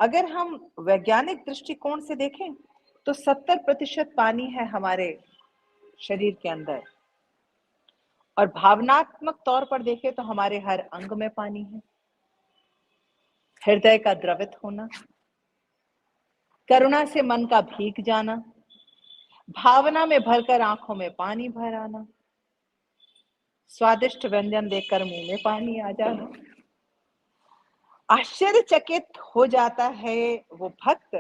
अगर हम वैज्ञानिक दृष्टिकोण से देखें तो 70% पानी है हमारे शरीर के अंदर, और भावनात्मक तौर पर देखें तो हमारे हर अंग में पानी है। हृदय का द्रवित होना, करुणा से मन का भीग जाना, भावना में भरकर आंखों में पानी भर आना, स्वादिष्ट व्यंजन देखकर मुंह में पानी आ जाना। आश्चर्यचकित हो जाता है वो भक्त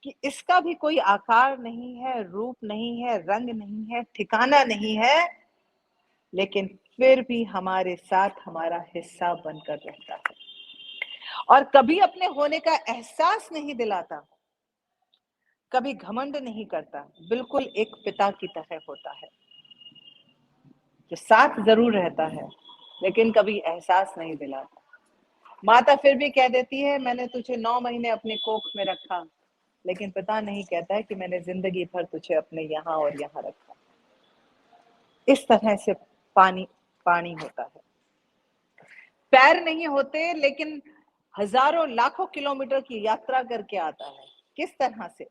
कि इसका भी कोई आकार नहीं है, रूप नहीं है, रंग नहीं है, ठिकाना नहीं है, लेकिन फिर भी हमारे साथ हमारा हिस्सा बनकर रहता है और कभी अपने होने का एहसास नहीं दिलाता, कभी घमंड नहीं करता, बिल्कुल एक पिता की तरह होता है जो साथ जरूर रहता है लेकिन कभी एहसास नहीं दिलाता। माता फिर भी कह देती है, मैंने तुझे 9 महीने अपने कोख में रखा, लेकिन पिता नहीं कहता है कि मैंने जिंदगी भर तुझे अपने यहाँ और यहाँ रखा। इस तरह से पानी पानी होता है। पैर नहीं होते लेकिन हजारों लाखों किलोमीटर की यात्रा करके आता है। किस तरह से?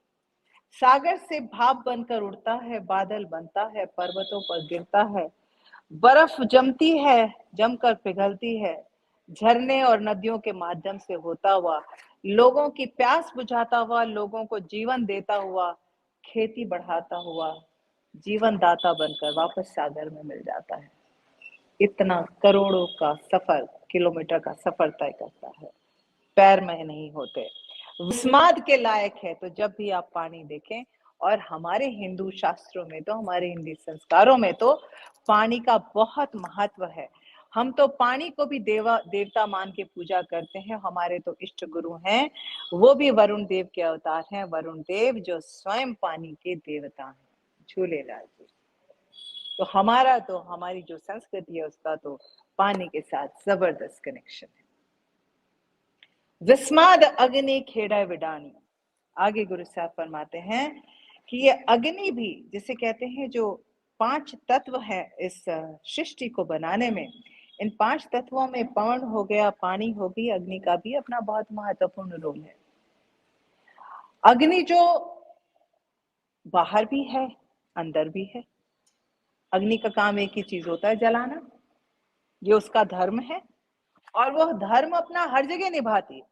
सागर से भाप बनकर उड़ता है, बादल बनता है, पर्वतों पर गिरता है, बर्फ जमती है, जमकर पिघलती है, झरने और नदियों के माध्यम से होता हुआ, लोगों की प्यास बुझाता हुआ, लोगों को जीवन देता हुआ, खेती बढ़ाता हुआ, जीवन दाता बनकर वापस सागर में मिल जाता है। इतना करोड़ों का सफर, किलोमीटर का सफर तय करता है, पैर में नहीं होते। विस्माद के लायक है। तो जब भी आप पानी देखें, और हमारे हिंदू शास्त्रों में तो, हमारे हिंदी संस्कारों में तो पानी का बहुत महत्व है। हम तो पानी को भी देवता मान के पूजा करते हैं। हमारे तो इष्ट गुरु हैं, वो भी वरुण देव के अवतार हैं। वरुण देव जो स्वयं पानी के देवता हैं, झूलेलाल जी। तो हमारी जो संस्कृति है उसका तो पानी के साथ जबरदस्त कनेक्शन है। विस्माद अग्नि खेड़ा विडानी। आगे गुरु साहब फरमाते हैं कि ये अग्नि भी, जिसे कहते हैं जो 5 तत्व है इस सृष्टि को बनाने में, इन 5 तत्वों में पवन हो गया, पानी हो गई, अग्नि का भी अपना बहुत महत्वपूर्ण रोल है। अग्नि जो बाहर भी है, अंदर भी है। अग्नि का काम एक ही चीज होता है, जलाना। ये उसका धर्म है, और वह धर्म अपना हर जगह निभाती है।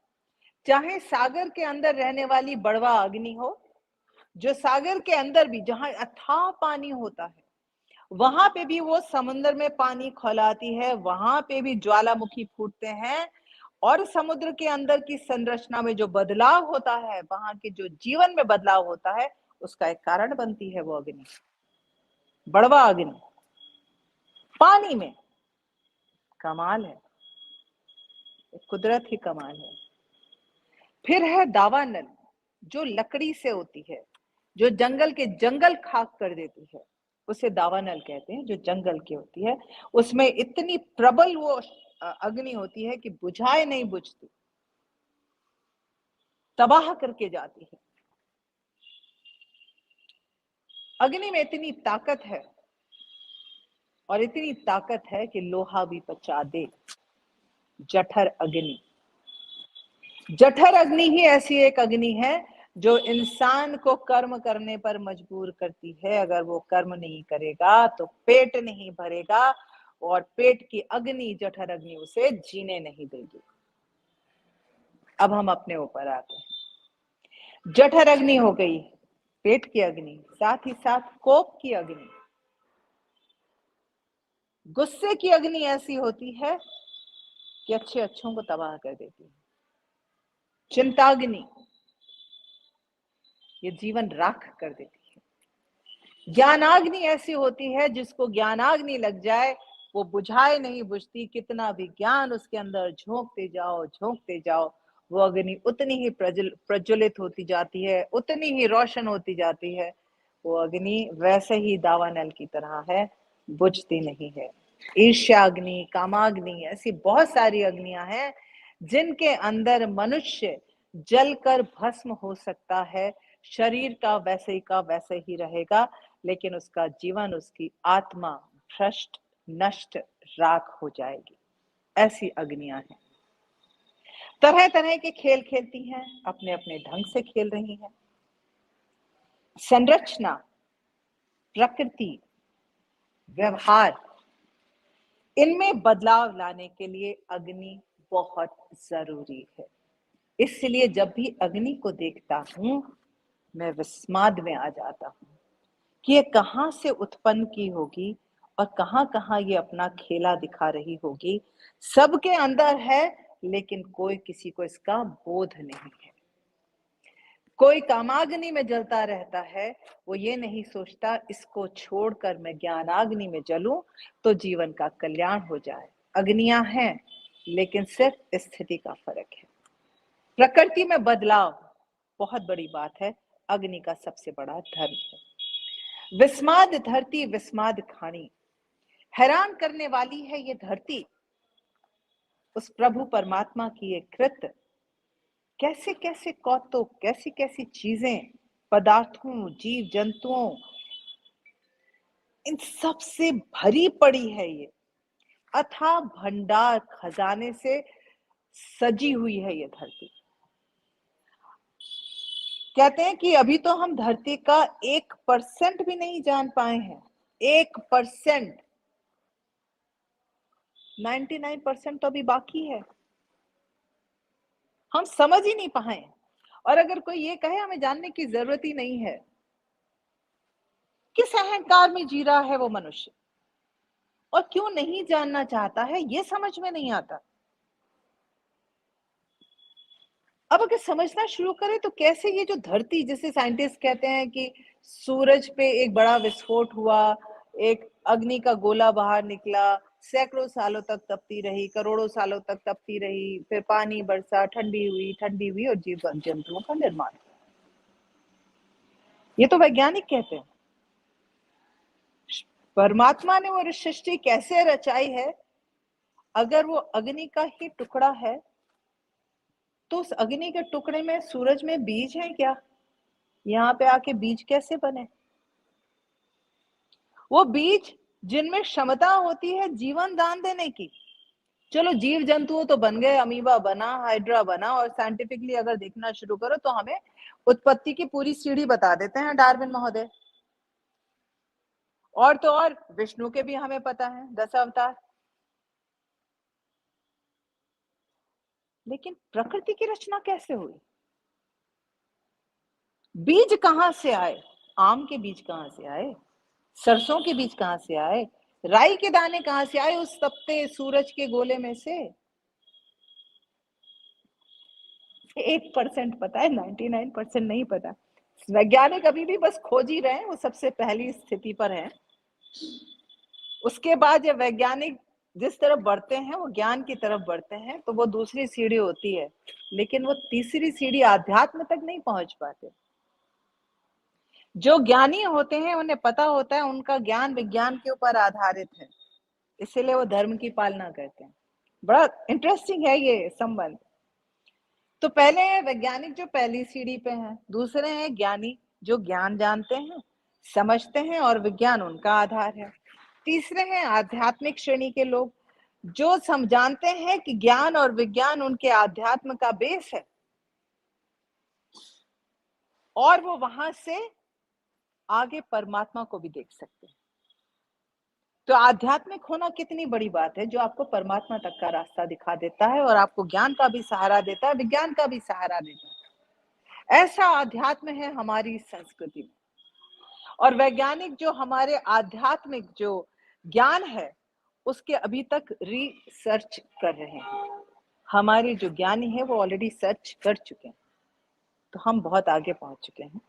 चाहे सागर के अंदर रहने वाली बड़वा अग्नि हो, जो सागर के अंदर भी, जहां अथाह पानी होता है, वहां पे भी वो समुद्र में पानी खौलाती है, वहां पे भी ज्वालामुखी फूटते हैं, और समुद्र के अंदर की संरचना में जो बदलाव होता है, वहां के जो जीवन में बदलाव होता है, उसका एक कारण बनती है वो अग्नि, बड़वा अग्नि। पानी में कमाल है, कुदरत ही कमाल है। फिर है दावानल, जो लकड़ी से होती है, जो जंगल के जंगल खाक कर देती है, उसे दावानल कहते हैं। जो जंगल की होती है, उसमें इतनी प्रबल वो अग्नि होती है कि बुझाए नहीं बुझती, तबाह करके जाती है। अग्नि में इतनी ताकत है, और इतनी ताकत है कि लोहा भी पचा दे। जठर अग्नि, जठर अग्नि ही ऐसी एक अग्नि है जो इंसान को कर्म करने पर मजबूर करती है। अगर वो कर्म नहीं करेगा तो पेट नहीं भरेगा, और पेट की अग्नि, जठर अग्नि, उसे जीने नहीं देगी। अब हम अपने ऊपर आते हैं। जठर अग्नि हो गई पेट की अग्नि, साथ ही साथ कोप की अग्नि। गुस्से की अग्नि ऐसी होती है कि अच्छे अच्छों को तबाह कर देती है। चिंताग्नि, ये जीवन राख कर देती है। ज्ञानाग्नि ऐसी होती है जिसको ज्ञानाग्नि लग जाए, वो बुझाए नहीं बुझती। कितना भी ज्ञान उसके अंदर झोंकते जाओ, वो अग्नि उतनी ही प्रज्वलित होती जाती है, उतनी ही रोशन होती जाती है। वो अग्नि वैसे ही दावानल की तरह है, बुझती नहीं है। ईर्ष्याग्नि, कामाग्नि, ऐसी बहुत सारी अग्नियां हैं जिनके अंदर मनुष्य जलकर भस्म हो सकता है। शरीर का वैसे ही रहेगा, लेकिन उसका जीवन, उसकी आत्मा भ्रष्ट, नष्ट, राख हो जाएगी। ऐसी अग्नियां हैं। तरह तरह के खेल खेलती हैं, अपने अपने ढंग से खेल रही हैं। संरचना, प्रकृति, व्यवहार, इनमें बदलाव लाने के लिए अग्नि बहुत जरूरी है। इसलिए जब भी अग्नि को देखता हूं, मैं विस्माद में आ जाता हूं कि ये कहां से उत्पन्न की होगी, और कहां कहां ये अपना खेला दिखा रही होगी। सबके अंदर है, लेकिन कोई किसी को इसका बोध नहीं है। कोई कामाग्नि में जलता रहता है, वो ये नहीं सोचता इसको छोड़कर मैं ज्ञानाग्नि में जलूं तो जीवन का कल्याण हो जाए। अग्नियां हैं, लेकिन सिर्फ स्थिति का फर्क है। प्रकृति में बदलाव बहुत बड़ी बात है, अग्नि का सबसे बड़ा धर्म है। विस्माद धरती, विस्माद खानी। हैरान करने वाली है ये धरती, उस प्रभु परमात्मा की ये कृत। कैसे कैसे कौतुक, कैसी कैसी चीजें, पदार्थों, जीव जंतुओं, इन सब से भरी पड़ी है ये। अथाह भंडार खजाने से सजी हुई है ये धरती। कहते हैं कि अभी तो हम धरती का 1% भी नहीं जान पाए हैं। 1%, 99% तो अभी बाकी है, हम समझ ही नहीं पाए। और अगर कोई ये कहे हमें जानने की जरूरत ही नहीं है, किस अहंकार में जी रहा है वो मनुष्य, और क्यों नहीं जानना चाहता है, ये समझ में नहीं आता। अब अगर समझना शुरू करें तो कैसे ये जो धरती, जिसे साइंटिस्ट कहते हैं कि सूरज पे एक बड़ा विस्फोट हुआ, एक अग्नि का गोला बाहर निकला, सैकड़ों सालों तक तपती रही, करोड़ों सालों तक तपती रही, फिर पानी बरसा, ठंडी हुई और जीव जंतुओं का निर्माण। ये तो वैज्ञानिक कहते हैं। परमात्मा ने वो सृष्टि कैसे रचाई है? अगर वो अग्नि का ही टुकड़ा है तो उस अग्नि के टुकड़े में, सूरज में बीज है क्या? यहाँ पे आके बीज कैसे बने? वो बीज जिनमें क्षमता होती है जीवन दान देने की। चलो जीव जंतुओं तो बन गए, अमीबा बना, हाइड्रा बना, और साइंटिफिकली अगर देखना शुरू करो तो हमें उत्पत्ति की पूरी सीढ़ी बता देते हैं डार्विन महोदय। और तो और विष्णु के भी हमें पता है 10 अवतार। लेकिन प्रकृति की रचना कैसे हुई? बीज कहां से आए? आम के बीज कहां से आए? सरसों के बीज कहां से आए? राई के दाने कहां से आए उस तपते सूरज के गोले में से? 1% पता है, 99% नहीं पता। वैज्ञानिक अभी भी बस खोज ही रहे हैं, वो सबसे पहली स्थिति पर है। उसके बाद जब वैज्ञानिक जिस तरफ बढ़ते हैं, वो ज्ञान की तरफ बढ़ते हैं, तो वो दूसरी सीढ़ी होती है, लेकिन वो तीसरी सीढ़ी आध्यात्म तक नहीं पहुंच पाते। जो ज्ञानी होते हैं उन्हें पता होता है उनका ज्ञान विज्ञान के ऊपर आधारित है, इसीलिए वो धर्म की पालना करते हैं। बड़ा इंटरेस्टिंग है ये संबंध। तो पहले है वैज्ञानिक जो पहली सीढ़ी पे हैं, दूसरे हैं ज्ञानी जो ज्ञान जानते हैं, समझते हैं और विज्ञान उनका आधार है। तीसरे हैं आध्यात्मिक श्रेणी के लोग जो जानते हैं कि ज्ञान और विज्ञान उनके आध्यात्म का बेस है और वो वहां से आगे परमात्मा को भी देख सकते हैं। तो आध्यात्मिक होना कितनी बड़ी बात है, जो आपको परमात्मा तक का रास्ता दिखा देता है और आपको ज्ञान का भी सहारा देता है, विज्ञान का भी सहारा देता है। ऐसा आध्यात्म है हमारी संस्कृति में। और वैज्ञानिक जो हमारे आध्यात्मिक जो ज्ञान है उसके अभी तक रिसर्च कर रहे हैं। हमारे जो ज्ञानी है वो ऑलरेडी सर्च कर चुके हैं, तो हम बहुत आगे पहुंच चुके हैं।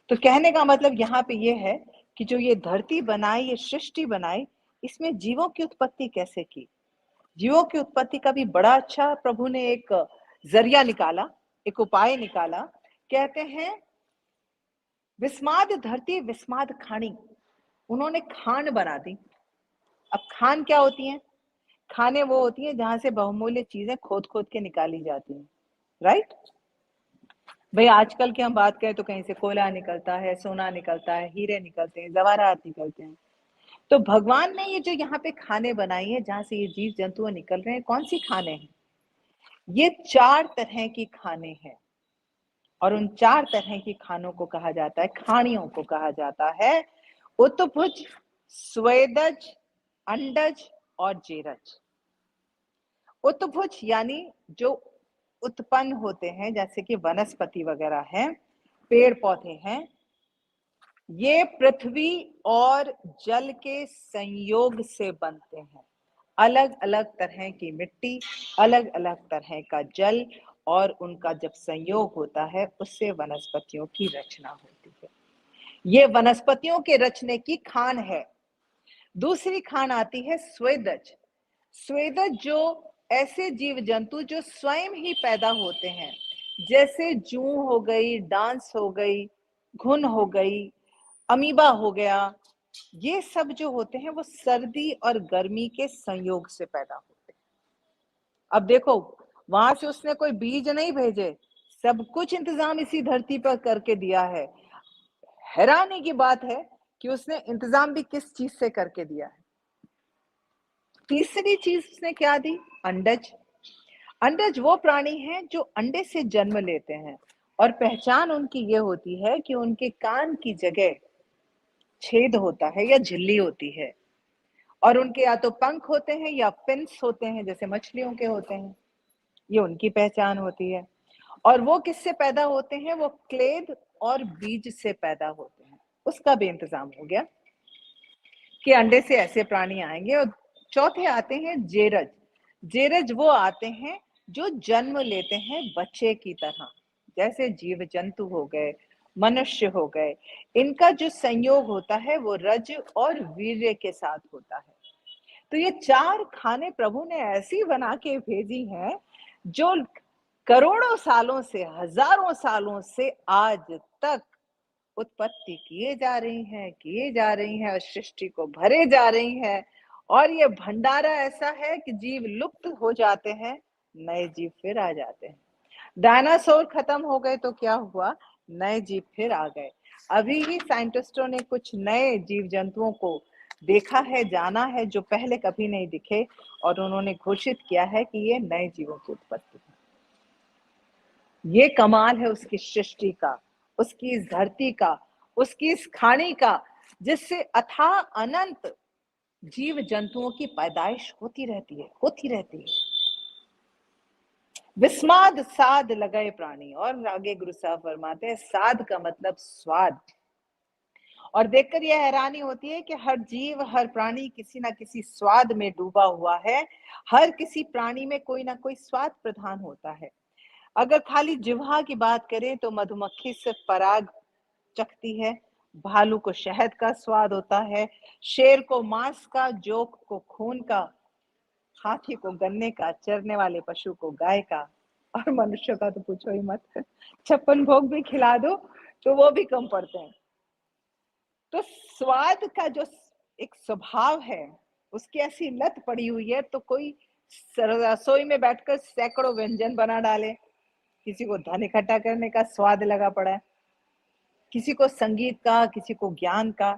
तो कहने का मतलब यहाँ पे ये है कि जो ये धरती बनाई, ये सृष्टि बनाई, इसमें जीवों की उत्पत्ति कैसे की? जीवों की उत्पत्ति का भी बड़ा अच्छा प्रभु ने एक जरिया निकाला, एक उपाय निकाला। कहते हैं विस्माद धरती विस्माद खानी, उन्होंने खान बना दी। अब खान क्या होती है? खाने वो होती है जहां से बहुमूल्य चीजें खोद खोद के निकाली जाती हैं, राइट? भाई आजकल की हम बात करें तो कहीं से कोयला निकलता है, सोना निकलता है, हीरे निकलते हैं, जवाहरात निकलते हैं। तो भगवान ने ये जो यहाँ पे खाने बनाई है जहां से ये जीव जंतु निकल रहे हैं, कौन सी खाने हैं? ये 4 तरह की खाने हैं और उन 4 तरह की खानों को कहा जाता है, खानियों को कहा जाता है उत्तभुज, स्वेदज, अंडज और जेरज। उत्तभुज यानी जो उत्पन्न होते हैं, जैसे कि वनस्पति वगैरह हैं, पेड़ पौधे हैं, ये पृथ्वी और जल के संयोग से बनते हैं। अलग अलग तरह की मिट्टी, अलग अलग तरह का जल, और उनका जब संयोग होता है उससे वनस्पतियों की रचना होती है। ये वनस्पतियों के रचने की खान है। दूसरी खान आती है स्वेदज। स्वेदज जो ऐसे जीव जंतु जो स्वयं ही पैदा होते हैं, जैसे जूं हो गई, डांस हो गई, घुन हो गई, अमीबा हो गया, ये सब जो होते हैं वो सर्दी और गर्मी के संयोग से पैदा होते हैं। अब देखो वहां से उसने कोई बीज नहीं भेजे, सब कुछ इंतजाम इसी धरती पर करके दिया है। हैरानी की बात है कि उसने इंतजाम भी किस चीज से करके दिया है। तीसरी चीज उसने क्या दी? अंडज। अंडज वो प्राणी हैं जो अंडे से जन्म लेते हैं और पहचान उनकी ये होती है कि उनके कान की जगह छेद होता है या झिल्ली होती है, और उनके या तो पंख होते हैं या फिन्स होते हैं जैसे मछलियों के होते हैं, ये उनकी पहचान होती है। और वो किससे पैदा होते हैं? वो क्लेद और बीज से पैदा होते हैं। उसका भी इंतजाम हो गया कि अंडे से ऐसे प्राणी आएंगे। और चौथे आते हैं जेरज। जेरज वो आते हैं जो जन्म लेते हैं बच्चे की तरह, जैसे जीव जंतु हो गए, मनुष्य हो गए, इनका जो संयोग होता है वो रज और वीर्य के साथ होता है। तो ये चार खाने प्रभु ने ऐसी बना के भेजी हैं जो करोड़ों सालों से, हजारों सालों से आज तक उत्पत्ति किए जा रही हैं और सृष्टि को भरे जा रही हैं। और ये भंडारा ऐसा है कि जीव लुप्त हो जाते हैं, नए जीव फिर आ जाते हैं। डायनासोर खत्म हो गए तो क्या हुआ, नए जीव फिर आ गए। अभी ही साइंटिस्टों ने कुछ नए जीव जंतुओं को देखा है, जाना है, जो पहले कभी नहीं दिखे, और उन्होंने घोषित किया है कि ये नए जीवों की उत्पत्ति है। ये कमाल है उसकी सृष्टि का, उसकी इस धरती का, उसकी इस खानी का, जिससे अथाह अनंत जीव जंतुओं की पैदाइश होती रहती है, होती रहती है। विस्माद साध लगाए प्राणी, और आगे गुरु साहब फरमाते हैं साध का मतलब स्वाद। और देखकर यह हैरानी होती है कि हर जीव, हर प्राणी किसी ना किसी स्वाद में डूबा हुआ है। हर किसी प्राणी में कोई ना कोई स्वाद प्रधान होता है। अगर खाली जिह्वा की बात करें तो मधुमक्खी सिर्फ पराग चखती है, भालू को शहद का स्वाद होता है, शेर को मांस का, जोक को खून का, हाथी को गन्ने का, चरने वाले पशु को गाय का, और मनुष्य का तो पूछो ही मत। 56 भोग भी खिला दो तो वो भी कम पड़ते हैं। तो स्वाद का जो एक स्वभाव है, उसकी ऐसी लत पड़ी हुई है, तो कोई रसोई में बैठकर सैकड़ों व्यंजन बना डाले। किसी को धन इकट्ठा करने का स्वाद लगा पड़ा है, किसी को संगीत का, किसी को ज्ञान का।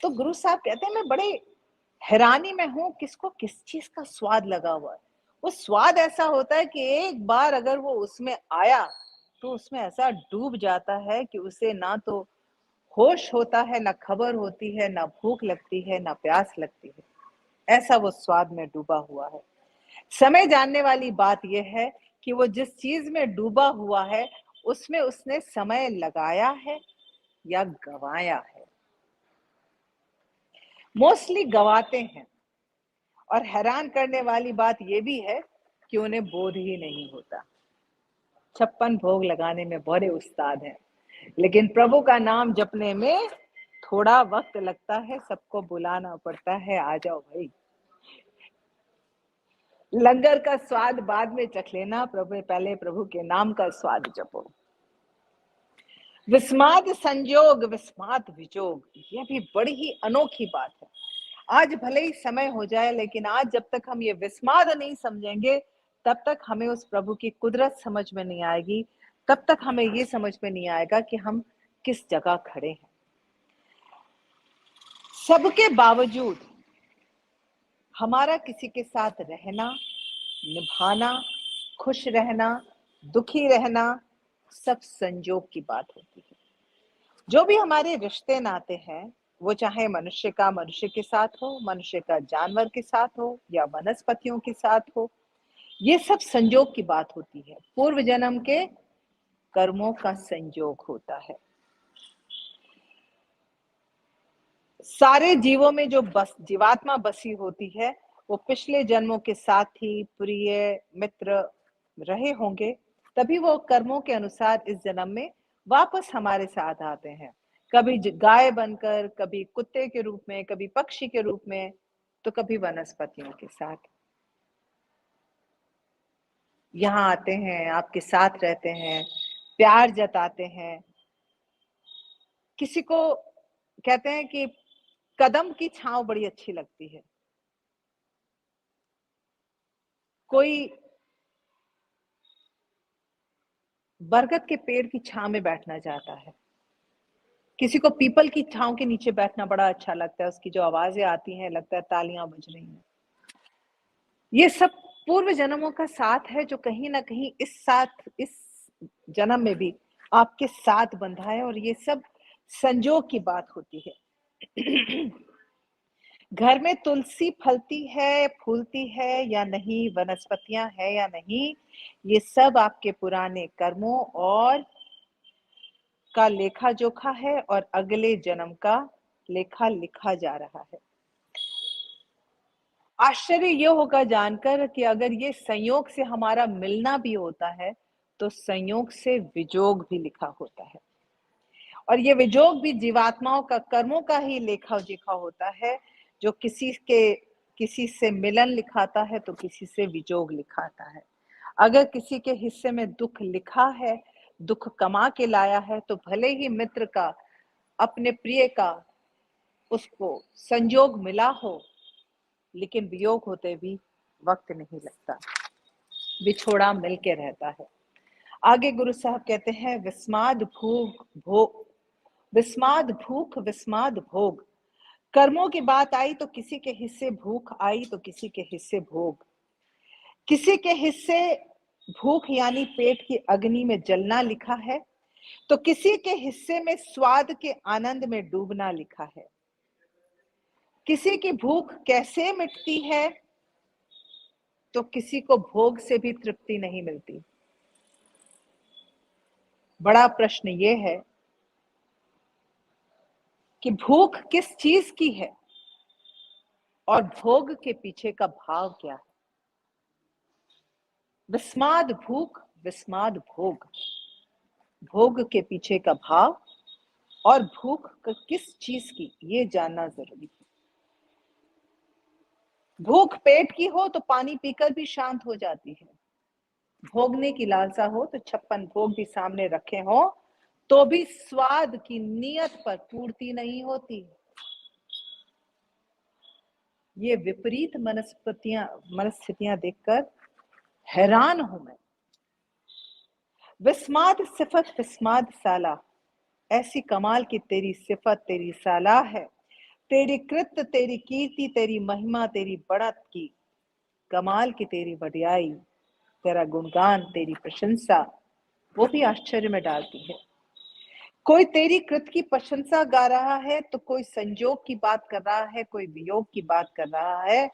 तो गुरु साहब कहते हैं मैं बड़े हैरानी में हूं, किसको किस चीज का स्वाद लगा हुआ है। वो स्वाद ऐसा होता है कि एक बार अगर वो उसमें आया तो उसमें ऐसा डूब जाता है कि उसे ना तो होश होता है, ना खबर होती है, ना भूख लगती है, ना प्यास लगती है। ऐसा वो स्वाद में डूबा हुआ है। समय जानने वाली बात यह है कि वो जिस चीज में डूबा हुआ है उसमें उसने समय लगाया है या गवाया है। मोस्टली गवाते हैं। और हैरान करने वाली बात यह भी है कि उन्हें बोध ही नहीं होता। 56 भोग लगाने में बड़े उस्ताद हैं, लेकिन प्रभु का नाम जपने में थोड़ा वक्त लगता है, सबको बुलाना पड़ता है, आ जाओ भाई। लंगर का स्वाद बाद में चख लेना, प्रभु पहले प्रभु के नाम का स्वाद जपो। विस्माद संजोग, विस्माद विजोग, यह भी बड़ी ही अनोखी बात है। आज भले ही समय हो जाए, लेकिन आज जब तक हम ये विस्माद नहीं समझेंगे तब तक हमें उस प्रभु की कुदरत समझ में नहीं आएगी। तब तक हमें ये समझ में नहीं आएगा कि हम किस जगह खड़े हैं। सबके बावजूद हमारा किसी के साथ रहना, निभाना, खुश रहना, दुखी रहना, सब संजोग की बात होती है। जो भी हमारे रिश्ते नाते हैं, वो चाहे मनुष्य का मनुष्य के साथ हो, मनुष्य का जानवर के साथ हो, या वनस्पतियों के साथ हो, ये सब संजोग की बात होती है। पूर्व जन्म के कर्मों का संयोग होता है। सारे जीवों में जो जीवात्मा बसी होती है, वो पिछले जन्मों के साथी, प्रिय, मित्र रहे होंगे, तभी वो कर्मों के अनुसार इस जन्म में वापस हमारे साथ आते हैं। कभी गाय बनकर, कभी कुत्ते के रूप में, कभी पक्षी के रूप में, तो कभी वनस्पतियों के साथ यहाँ आते हैं, आपके साथ रहते हैं, प्यार जताते हैं। किसी को कहते हैं कि कदम की छांव बड़ी अच्छी लगती है, कोई बरगद के पेड़ की छांव में बैठना चाहता है, किसी को पीपल की छांव के नीचे बैठना बड़ा अच्छा लगता है, उसकी जो आवाजें आती हैं लगता है तालियां बज रही हैं। ये सब पूर्व जन्मों का साथ है, जो कहीं ना कहीं इस जन्म में भी आपके साथ बंधा है, और ये सब संजोग की बात होती है। घर में तुलसी फलती है, फूलती है या नहीं, वनस्पतियां है या नहीं, ये सब आपके पुराने कर्मों और का लेखा जोखा है, और अगले जन्म का लेखा लिखा जा रहा है। आश्चर्य ये होगा जानकर कि अगर ये संयोग से हमारा मिलना भी होता है तो संयोग से विजोग भी लिखा होता है, और ये विजोग भी जीवात्माओं का कर्मों का ही लेखा जोखा होता है। जो किसी से मिलन लिखाता है तो किसी से विजोग लिखाता है। अगर किसी के हिस्से में दुख लिखा है, दुख कमा के लाया है, तो भले ही मित्र का, अपने प्रिय का उसको संजोग मिला हो, लेकिन वियोग होते भी वक्त नहीं लगता, बिछोड़ा मिलके रहता है। आगे गुरु साहब कहते हैं, विस्माद भूख विस्माद भोग। कर्मों की बात आई तो किसी के हिस्से भूख आई तो किसी के हिस्से भोग। किसी के हिस्से भूख यानी पेट की अग्नि में जलना लिखा है, तो किसी के हिस्से में स्वाद के आनंद में डूबना लिखा है। किसी की भूख कैसे मिटती है, तो किसी को भोग से भी तृप्ति नहीं मिलती। बड़ा प्रश्न ये है कि भूख किस चीज की है और भोग के पीछे का भाव क्या है। विस्माद भूख विस्माद भोग, भोग के पीछे का भाव और भूख किस चीज की, ये जानना जरूरी है। भूख पेट की हो तो पानी पीकर भी शांत हो जाती है। भोगने की लालसा हो तो 56 भोग भी सामने रखे हो तो भी स्वाद की नियत पर पूर्ति नहीं होती। ये विपरीत मनस्थितियां देखकर हैरान हूं मैं। विस्माद सिफत विस्माद साला, ऐसी कमाल की तेरी सिफत तेरी साला है। तेरी कृत तेरी कीर्ति तेरी महिमा तेरी बढ़त की, कमाल की तेरी वडियाई, तेरा गुणगान तेरी प्रशंसा, वो भी आश्चर्य में डालती है। कोई तेरी कृत की प्रशंसा गा रहा है तो कोई संजोग की बात कर रहा है, कोई वियोग की बात कर रहा है,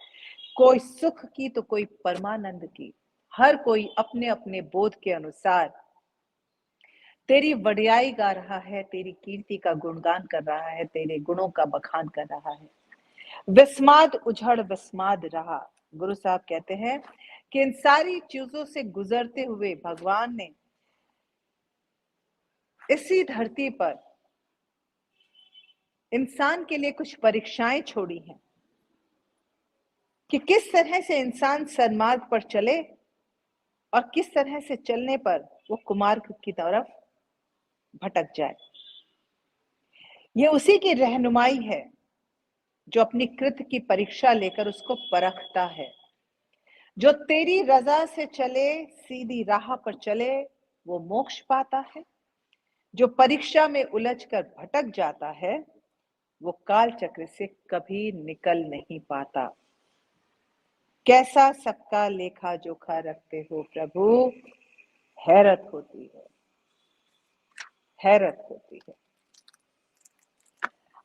कोई सुख की तो कोई परमानंद की। हर कोई अपने अपने बोध के अनुसार तेरी वडियाई गा रहा है, तेरी कीर्ति का गुणगान कर रहा है, तेरे गुणों का बखान कर रहा है। विस्माद उजड़ विस्माद रहा। गुरु साहब कहते हैं कि इन सारी चीजों से गुजरते हुए भगवान ने इसी धरती पर इंसान के लिए कुछ परीक्षाएं छोड़ी हैं कि किस तरह से इंसान सन्मार्ग पर चले और किस तरह से चलने पर वो कुमार्ग की तरफ भटक जाए। ये उसी की रहनुमाई है जो अपनी कृत की परीक्षा लेकर उसको परखता है। जो तेरी रजा से चले, सीधी राह पर चले, वो मोक्ष पाता है। जो परीक्षा में उलझकर भटक जाता है वो काल चक्र से कभी निकल नहीं पाता। कैसा सबका लेखा जोखा रखते हो प्रभु, हैरत होती है, हैरत होती है।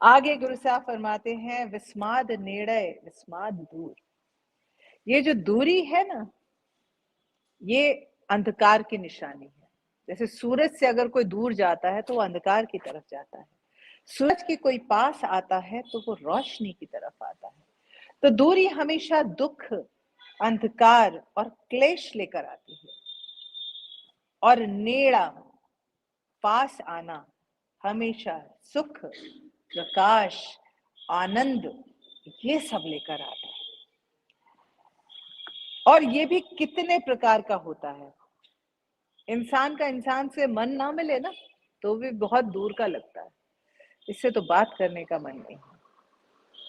आगे गुरु साहब फरमाते हैं, विस्माद नेड़े विस्माद दूर। ये जो दूरी है ना, ये अंधकार की निशानी है। जैसे सूरज से अगर कोई दूर जाता है तो वो अंधकार की तरफ जाता है, सूरज के कोई पास आता है तो वो रोशनी की तरफ आता है। तो दूरी हमेशा दुख, अंधकार और क्लेश लेकर आती है, और नेड़ा, पास आना, हमेशा सुख, प्रकाश, आनंद, ये सब लेकर आता है। और ये भी कितने प्रकार का होता है। इंसान का इंसान से मन ना मिले ना तो भी बहुत दूर का लगता है, इससे तो बात करने का मन नहीं है,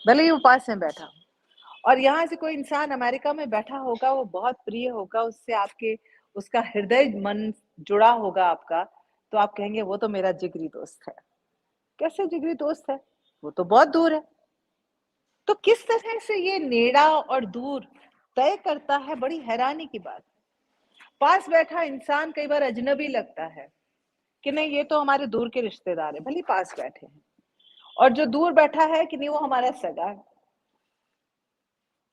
भले ही वो पास में बैठा हो। और यहाँ से कोई इंसान अमेरिका में बैठा होगा, वो बहुत प्रिय होगा, उससे आपके उसका हृदय मन जुड़ा होगा आपका, तो आप कहेंगे वो तो मेरा जिगरी दोस्त है। कैसे जिगरी दोस्त है, वो तो बहुत दूर है। तो किस तरह से ये नेड़ा और दूर तय करता है, बड़ी हैरानी की बात। पास बैठा इंसान कई बार अजनबी लगता है कि नहीं ये तो हमारे दूर के रिश्तेदार है, भले पास बैठे हैं, और जो दूर बैठा है कि नहीं वो हमारा सगा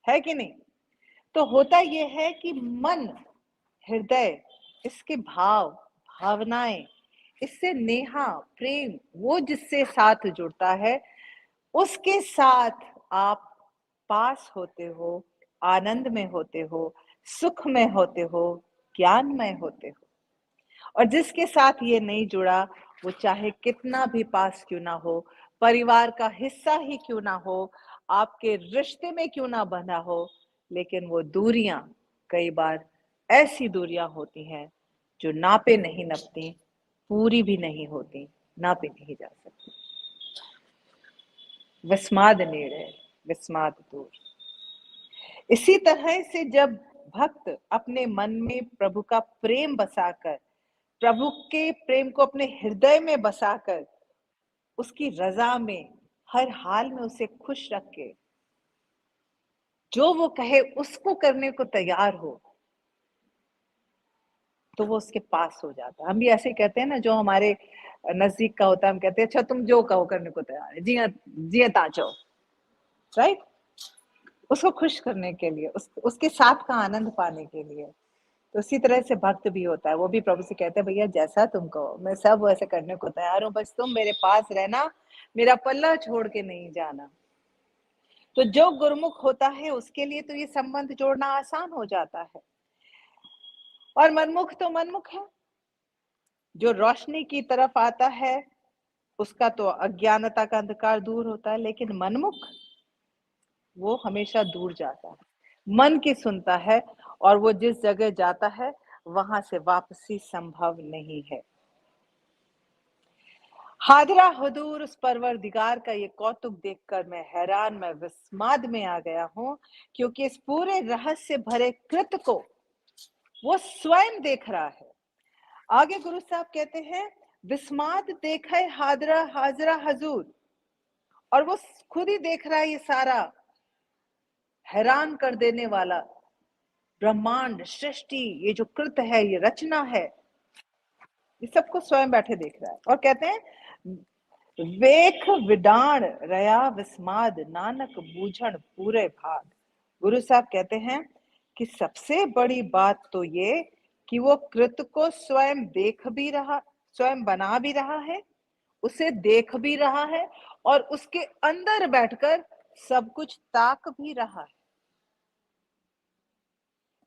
है कि नहीं। तो होता यह है कि मन, हृदय, इसके भाव, भावनाएं, इससे नेहा, प्रेम, वो जिससे साथ जुड़ता है उसके साथ आप पास होते हो, आनंद में होते हो, सुख में होते हो, ज्ञानमय होते हो। और जिसके साथ ये नहीं जुड़ा, वो चाहे कितना भी पास क्यों ना हो, परिवार का हिस्सा ही क्यों ना हो, आपके रिश्ते में क्यों ना बंधा हो, लेकिन वो दूरियां कई बार ऐसी दूरियां होती हैं जो नापे नहीं नपती, पूरी भी नहीं होती, नापे नहीं जा सकती। विस्माद नेड़े, विस्माद दूर। इसी तरह से जब भक्त अपने मन में प्रभु का प्रेम बसाकर, प्रभु के प्रेम को अपने हृदय में बसाकर, उसकी रजा में हर हाल में उसे खुश रख के, जो वो कहे उसको करने को तैयार हो, तो वो उसके पास हो जाता है। हम भी ऐसे ही कहते हैं ना, जो हमारे नजदीक का होता है, हम कहते हैं अच्छा तुम जो कहो करने को तैयार है, जिया जिया ताचो, राइट? उसको खुश करने के लिए, उसके साथ का आनंद पाने के लिए। तो उसी तरह से भक्त भी होता है, वो भी प्रभु से कहते हैं भैया जैसा तुम कहो, मैं सब वैसे करने को तैयार हूँ, बस तुम मेरे पास रहना, मेरा पल्ला छोड़ के नहीं जाना। तो जो गुरुमुख होता है उसके लिए तो ये संबंध जोड़ना आसान हो जाता है। और मनमुख तो मनमुख है, जो रोशनी की तरफ आता है उसका तो अज्ञानता का अंधकार दूर होता है, लेकिन मनमुख वो हमेशा दूर जाता है, मन की सुनता है, और वो जिस जगह जाता है वहां से वापसी संभव नहीं है। हादरा हुजूर उस परवरदिगार का ये कौतुक देखकर मैं हैरान, मैं विस्माद में आ गया हूं, क्योंकि इस पूरे रहस्य भरे कृत को वो स्वयं देख रहा है। आगे गुरु साहब कहते हैं, विस्माद देखा है हादरा हाजरा हजूर, और वो खुद ही देख रहा है ये सारा हैरान कर देने वाला ब्रह्मांड, सृष्टि, ये जो कृत है, ये रचना है, ये सबको स्वयं बैठे देख रहा है। और कहते हैं, वेख विडाण रया विस्माद नानक बूझण पूरे भाग। गुरु साहब कहते हैं कि सबसे बड़ी बात तो ये कि वो कृत को स्वयं देख भी रहा, स्वयं बना भी रहा है, उसे देख भी रहा है, और उसके अंदर बैठकर सब कुछ ताक भी रहा है।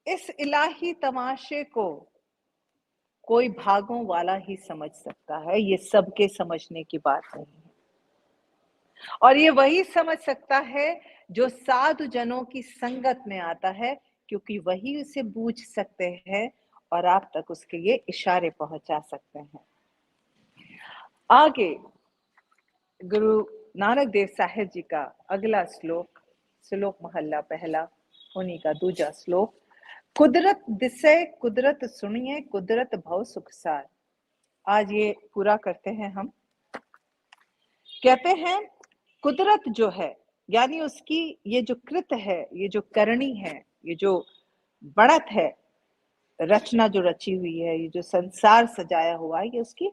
इस इलाही तमाशे को कोई भागों वाला ही समझ सकता है, ये सबके समझने की बात नहीं है। और ये वही समझ सकता है जो साधु जनों की संगत में आता है, क्योंकि वही उसे बूझ सकते हैं और आप तक उसके ये इशारे पहुंचा सकते हैं। आगे गुरु नानक देव साहिब जी का अगला श्लोक, श्लोक महला पहला, उन्हीं का दूजा श्लोक। कुदरत दिसे कुदरत सुनिए, कुदरत भव सुखसार। आज ये पूरा करते हैं हम। कहते हैं कुदरत जो है, यानी उसकी ये जो कृत है, ये जो करनी है, ये जो बढ़त है, रचना जो रची हुई है, ये जो संसार सजाया हुआ है, ये उसकी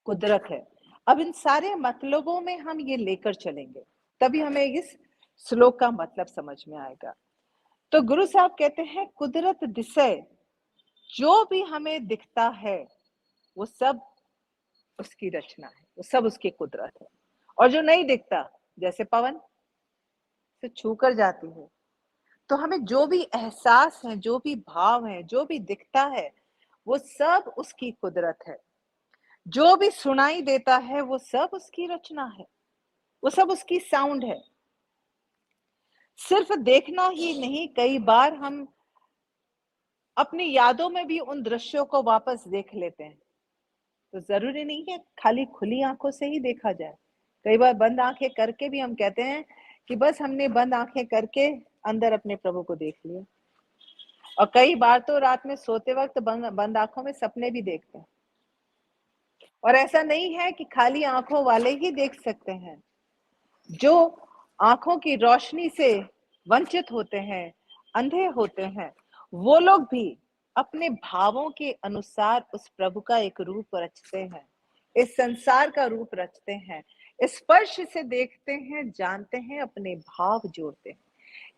कुदरत है। अब इन सारे मतलबों में हम ये लेकर चलेंगे, तभी हमें इस श्लोक का मतलब समझ में आएगा। तो गुरु साहब कहते हैं, कुदरत दिसे, जो भी हमें दिखता है वो सब उसकी रचना है, वो सब उसकी कुदरत है। और जो नहीं दिखता, जैसे पवन से छू कर जाती है, तो हमें जो भी एहसास है, जो भी भाव है, जो भी दिखता है, वो सब उसकी कुदरत है। जो भी सुनाई देता है वो सब उसकी रचना है, वो सब उसकी साउंड है। सिर्फ देखना ही नहीं, कई बार हम अपनी यादों में भी उन दृश्यों को वापस देख लेते हैं। तो जरूरी नहीं है खाली खुली आंखों से ही देखा जाए, कई बार बंद आंखें करके भी हम कहते हैं कि बस हमने बंद आंखें करके अंदर अपने प्रभु को देख लिया। और कई बार तो रात में सोते वक्त बंद आंखों में सपने भी देखते हैं। और ऐसा नहीं है कि खाली आंखों वाले ही देख सकते हैं, जो आंखों की रोशनी से वंचित होते हैं, अंधे होते हैं, वो लोग भी अपने भावों के अनुसार उस प्रभु का एक रूप रचते हैं, इस संसार का रूप रचते हैं, स्पर्श से देखते हैं, जानते हैं, अपने भाव जोड़ते हैं।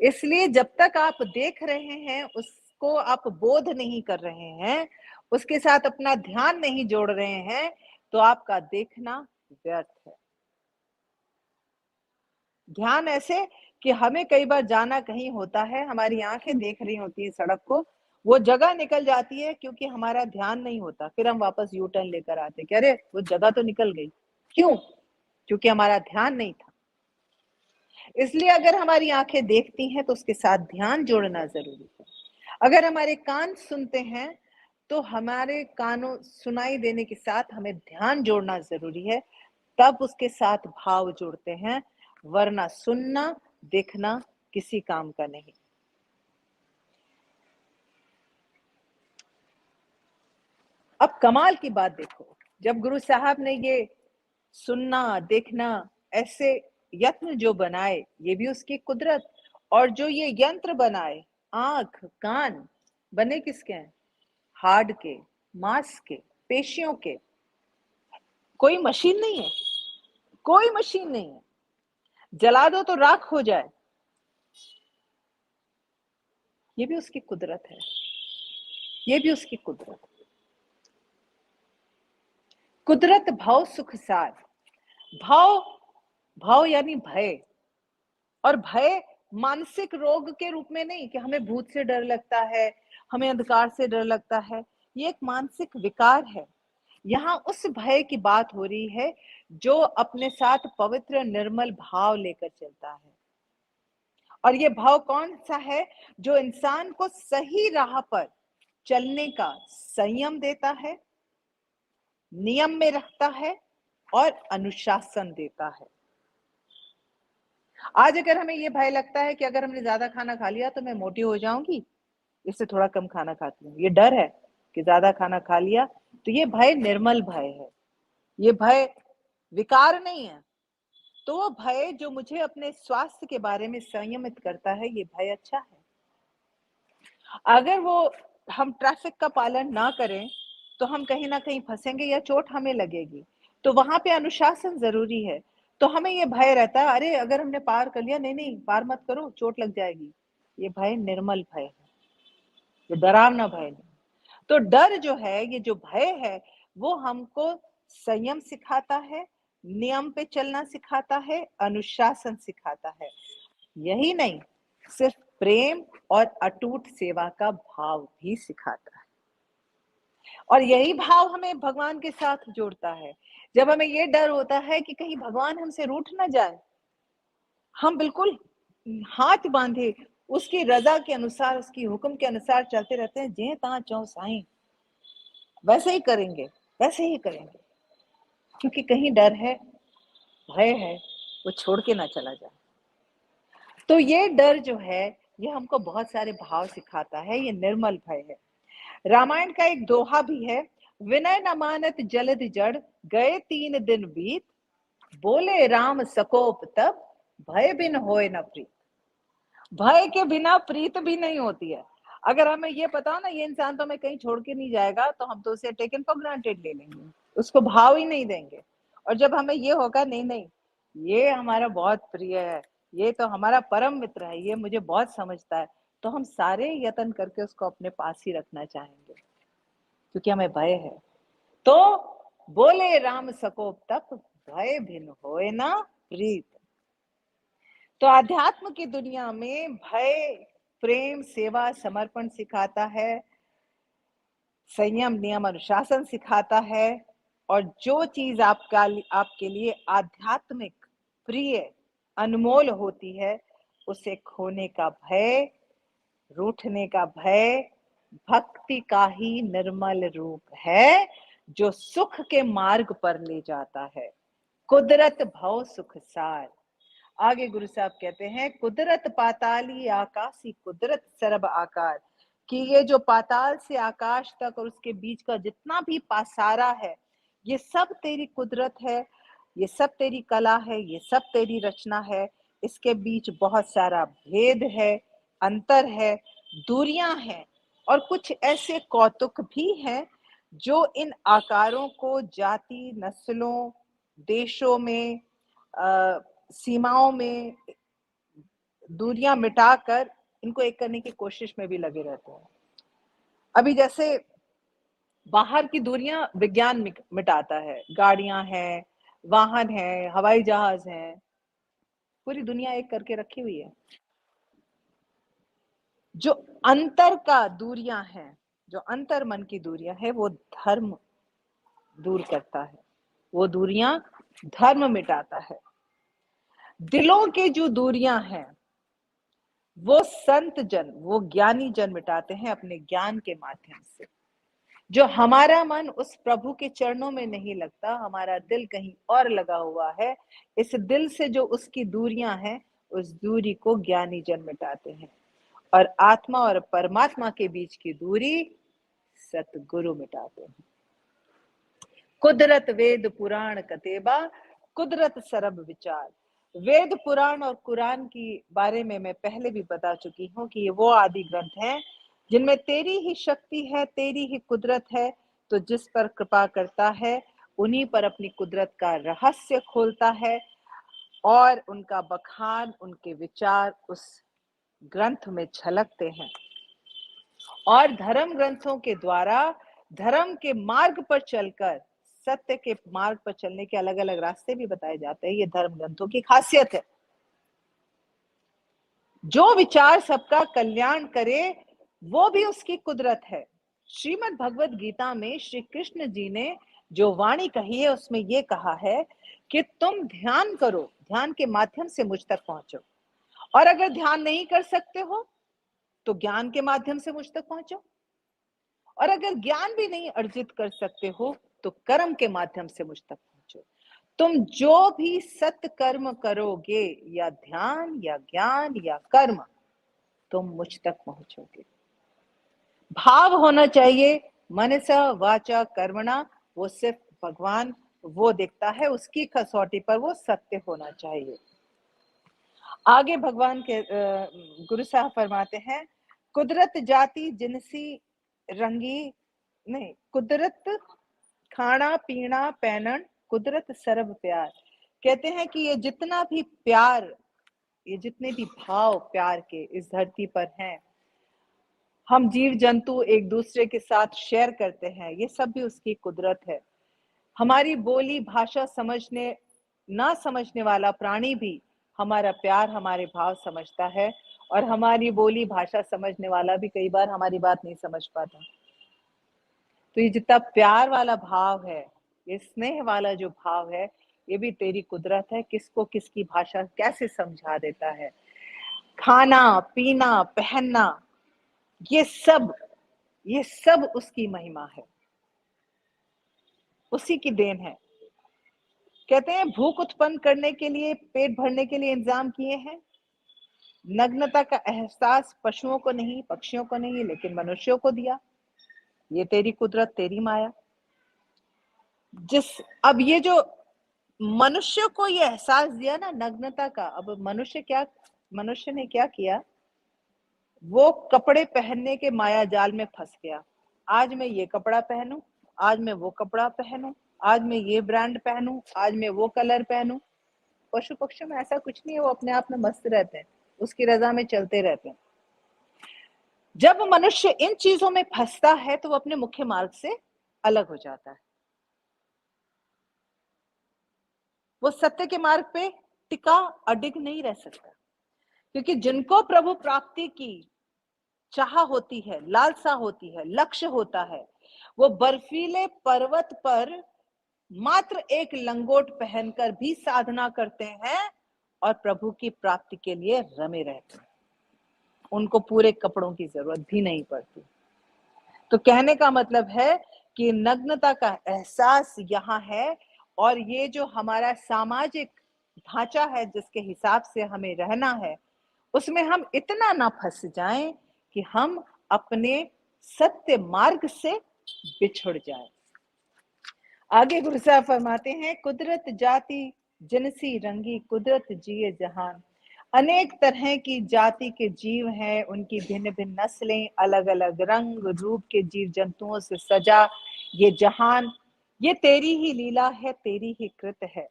इसलिए जब तक आप देख रहे हैं, उसको आप बोध नहीं कर रहे हैं, उसके साथ अपना ध्यान नहीं जोड़ रहे हैं, तो आपका देखना व्यर्थ है। ध्यान ऐसे कि हमें कई बार जाना कहीं होता है, हमारी आंखें देख रही होती है सड़क को, वो जगह निकल जाती है क्योंकि हमारा ध्यान नहीं होता, फिर हम वापस यू टर्न लेकर आते कि अरे वो जगह तो निकल गई। क्यों? क्योंकि हमारा ध्यान नहीं था। इसलिए अगर हमारी आंखें देखती हैं तो उसके साथ ध्यान जोड़ना जरूरी है। अगर हमारे कान सुनते हैं तो हमारे कानों सुनाई देने के साथ हमें ध्यान जोड़ना जरूरी है, तब उसके साथ भाव जोड़ते हैं, वरना सुनना देखना किसी काम का नहीं। अब कमाल की बात देखो, जब गुरु साहब ने ये सुनना देखना ऐसे यत्न जो बनाए, ये भी उसकी कुदरत, और जो ये यंत्र बनाए, आंख कान, बने किसके हैं? हार्ड के, मांस के, पेशियों के। कोई मशीन नहीं है, कोई मशीन नहीं है। जला दो तो राख हो जाए, ये भी उसकी कुदरत है, ये भी उसकी कुदरत। कुदरत भाव सुख सार। भाव, भाव यानी भय, और भय मानसिक रोग के रूप में नहीं कि हमें भूत से डर लगता है, हमें अंधकार से डर लगता है। ये एक मानसिक विकार है। यहाँ उस भय की बात हो रही है जो अपने साथ पवित्र निर्मल भाव लेकर चलता है। और ये भाव कौन सा है? जो इंसान को सही राह पर चलने का संयम देता है, नियम में रखता है और अनुशासन देता है। आज अगर हमें ये भय लगता है कि अगर हमने ज्यादा खाना खा लिया तो मैं मोटी हो जाऊंगी, इससे थोड़ा कम खाना खाती हूँ, ये डर है कि ज्यादा खाना खा लिया, तो ये भय निर्मल भय है, ये भय विकार नहीं है। तो वो भय जो मुझे अपने स्वास्थ्य के बारे में संयमित करता है, ये भय अच्छा है। अगर वो हम ट्रैफिक का पालन ना करें तो हम कहीं ना कहीं फंसेंगे या चोट हमें लगेगी, तो वहां पे अनुशासन जरूरी है। तो हमें ये भय रहता है, अरे अगर हमने पार कर लिया, नहीं नहीं पार मत करो, चोट लग जाएगी। ये भय निर्मल भय है, ये डरावना भय नहीं। तो डर जो है, ये जो भय है, वो हमको संयम सिखाता है, नियम पे चलना सिखाता है, अनुशासन सिखाता है। यही नहीं, सिर्फ प्रेम और अटूट सेवा का भाव भी सिखाता है। और यही भाव हमें भगवान के साथ जोड़ता है। जब हमें ये डर होता है कि कहीं भगवान हमसे रूठ ना जाए, हम बिल्कुल हाथ बांधे उसकी रजा के अनुसार, उसकी हुक्म के अनुसार चलते रहते हैं। जे ता चौ साईं, वैसे ही करेंगे, वैसे ही करेंगे, क्योंकि कहीं डर है, भय है, वो छोड़ के ना चला जाए। तो ये डर जो है, ये हमको बहुत सारे भाव सिखाता है, ये निर्मल भय है। रामायण का एक दोहा भी है, विनय न मानत जलद जड़, गए 3 दिन बीत, बोले राम सकोप तब, भय बिन होए न प्रीत। भय के बिना प्रीत भी नहीं होती है। अगर हमें ये पता हो ना ये इंसान तो हमें कहीं छोड़ के नहीं जाएगा, तो हम तो उसे टेकन फॉर ग्रांटेड ले लेंगे, उसको भाव ही नहीं देंगे। और जब हमें ये होगा, नहीं नहीं ये हमारा बहुत प्रिय है, ये तो हमारा परम मित्र है, ये मुझे बहुत समझता है, तो हम सारे यत्न करके उसको अपने पास ही रखना चाहेंगे, क्योंकि हमें भय है। तो बोले राम सकोप तप, भय भिन्न होए ना प्रीत। तो अध्यात्म की दुनिया में भय प्रेम सेवा समर्पण सिखाता है, संयम नियम अनुशासन सिखाता है। और जो चीज आपके लिए आध्यात्मिक प्रिय अनमोल होती है, उसे खोने का भय, रूठने का भय, भक्ति का ही निर्मल रूप है जो सुख के मार्ग पर ले जाता है। कुदरत भव सुख सार। आगे गुरु साहब कहते हैं, कुदरत पाताली आकाशी कुदरत सर्ब आकार, कि ये जो पाताल से आकाश तक और उसके बीच का जितना भी पासारा है, ये सब तेरी कुदरत है, ये सब तेरी कला है, ये सब तेरी रचना है। इसके बीच बहुत सारा भेद है, अंतर है, दूरियां हैं, और कुछ ऐसे कौतुक भी हैं जो इन आकारों को जाति नस्लों देशों में सीमाओं में दूरियां मिटाकर इनको एक करने की कोशिश में भी लगे रहते हैं। अभी जैसे बाहर की दूरियां विज्ञान मिटाता है, गाड़ियां हैं, वाहन हैं, हवाई जहाज हैं, पूरी दुनिया एक करके रखी हुई है। जो अंतर का दूरियां हैं, जो अंतर मन की दूरियां है, वो धर्म दूर करता है, वो दूरियां धर्म मिटाता है। दिलों के जो दूरियां हैं, वो संत जन, वो ज्ञानी जन मिटाते हैं अपने ज्ञान के माध्यम से। जो हमारा मन उस प्रभु के चरणों में नहीं लगता, हमारा दिल कहीं और लगा हुआ है, इस दिल से जो उसकी दूरियां हैं, उस दूरी को ज्ञानी जन मिटाते हैं। और आत्मा और परमात्मा के बीच की दूरी सतगुरु मिटाते हैं। कुदरत वेद पुराण कतेबा, कुदरत सरब विचार। वेद पुराण और कुरान की बारे में मैं पहले भी बता चुकी हूँ कि ये वो आदि ग्रंथ हैं जिनमें तेरी ही शक्ति है, तेरी ही कुदरत है। तो जिस पर कृपा करता है, उन्हीं पर अपनी कुदरत का रहस्य खोलता है और उनका बखान, उनके विचार उस ग्रंथ में झलकते हैं। और धर्म ग्रंथों के द्वारा धर्म के मार्ग पर चलकर सत्य के मार्ग पर चलने के अलग अलग रास्ते भी बताए जाते हैं। ये धर्म ग्रंथों की खासियत है। जो विचार सबका कल्याण करे, वो भी उसकी कुदरत है। श्रीमद् भगवत गीता में श्री कृष्ण जी ने जो वाणी कही है, उसमें ये कहा है कि तुम ध्यान करो, ध्यान के माध्यम से मुझ तक पहुंचो। और अगर ध्यान नहीं कर सकते हो तो ज्ञान के माध्यम से मुझ तक पहुंचो। और अगर ज्ञान भी नहीं अर्जित कर सकते हो तो कर्म के माध्यम से मुझ तक पहुंचो। तुम जो भी सत्य कर्म करोगे, या ध्यान या ज्ञान या कर्म, तुम मुझ तक पहुंचोगे। भाव होना चाहिए, मनसा वाचा कर्मणा, वो सिर्फ भगवान वो देखता है, उसकी कसौटी पर वो सत्य होना चाहिए। आगे भगवान के गुरु साहब फरमाते हैं, कुदरत जाति जिनसी रंगी, नहीं, कुदरत खाना पीना पहनन, कुदरत सरब प्यार। कहते हैं कि ये जितना भी प्यार, ये जितने भी भाव प्यार के इस धरती पर हैं, हम जीव जंतु एक दूसरे के साथ शेयर करते हैं, ये सब भी उसकी कुदरत है। हमारी बोली भाषा समझने ना समझने वाला प्राणी भी हमारा प्यार, हमारे भाव समझता है। और हमारी बोली भाषा समझने वाला भी कई बार हमारी बात नहीं समझ पाता। तो ये जितना प्यार वाला भाव है, ये स्नेह वाला जो भाव है, ये भी तेरी कुदरत है। किसको किसकी भाषा कैसे समझा देता है। खाना पीना पहनना, ये सब उसकी महिमा है, उसी की देन है। कहते हैं भूख उत्पन्न करने के लिए, पेट भरने के लिए इंतजाम किए हैं। नग्नता का एहसास पशुओं को नहीं, पक्षियों को नहीं, लेकिन मनुष्यों को दिया। ये तेरी कुदरत, तेरी माया। अब ये जो मनुष्य को ये एहसास दिया ना नग्नता का, अब मनुष्य ने क्या किया, वो कपड़े पहनने के माया जाल में फंस गया। आज मैं ये कपड़ा पहनूं, आज मैं वो कपड़ा पहनूं, आज मैं ये ब्रांड पहनूं, आज मैं वो कलर पहनूं। पशु पक्षियों में ऐसा कुछ नहीं है, वो अपने आप में मस्त रहते हैं, उसकी रजा में चलते रहते हैं। जब मनुष्य इन चीजों में फंसता है तो वो अपने मुख्य मार्ग से अलग हो जाता है। वो सत्य के मार्ग पे टिका अडिग नहीं रह सकता। क्योंकि जिनको प्रभु प्राप्ति की चाह होती है, लालसा होती है, लक्ष्य होता है, वो बर्फीले पर्वत पर मात्र एक लंगोट पहनकर भी साधना करते हैं और प्रभु की प्राप्ति के लिए रमे रहते हैं। उनको पूरे कपड़ों की जरूरत भी नहीं पड़ती। तो कहने का मतलब है कि नग्नता का एहसास यहाँ है। और ये जो हमारा सामाजिक ढांचा है, जिसके हिसाब से हमें रहना है, उसमें हम इतना ना फंस जाएं कि हम अपने सत्य मार्ग से बिछुड़ जाएं। आगे गुरु साहब फरमाते हैं, कुदरत जाति जिनसी रंगी, कुदरत जिए जहान। अनेक तरह की जाति के जीव हैं, उनकी भिन्न भिन्न नस्लें, अलग अलग रंग रूप के जीव जंतुओं से सजा ये जहान, ये तेरी ही लीला है, तेरी ही कृत है।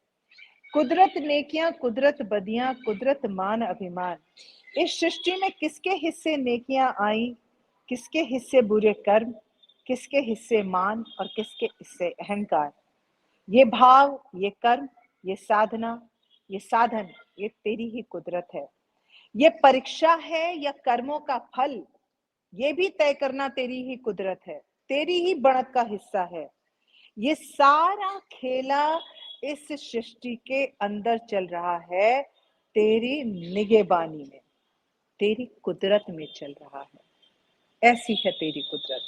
कुदरत नेकियां, कुदरत बदियां, कुदरत मान अभिमान। इस सृष्टि में किसके हिस्से नेकियां आई, किसके हिस्से बुरे कर्म, किसके हिस्से मान और किसके हिस्से अहंकार। ये भाव, ये कर्म, ये साधना, ये साधन ये तेरी ही कुदरत है। ये परीक्षा है या कर्मों का फल, ये भी तय करना तेरी ही कुदरत है, तेरी ही बढ़त का हिस्सा है। ये सारा खेला इस सृष्टि के अंदर चल रहा है, तेरी निगहबानी में, तेरी कुदरत में चल रहा है। ऐसी है तेरी कुदरत।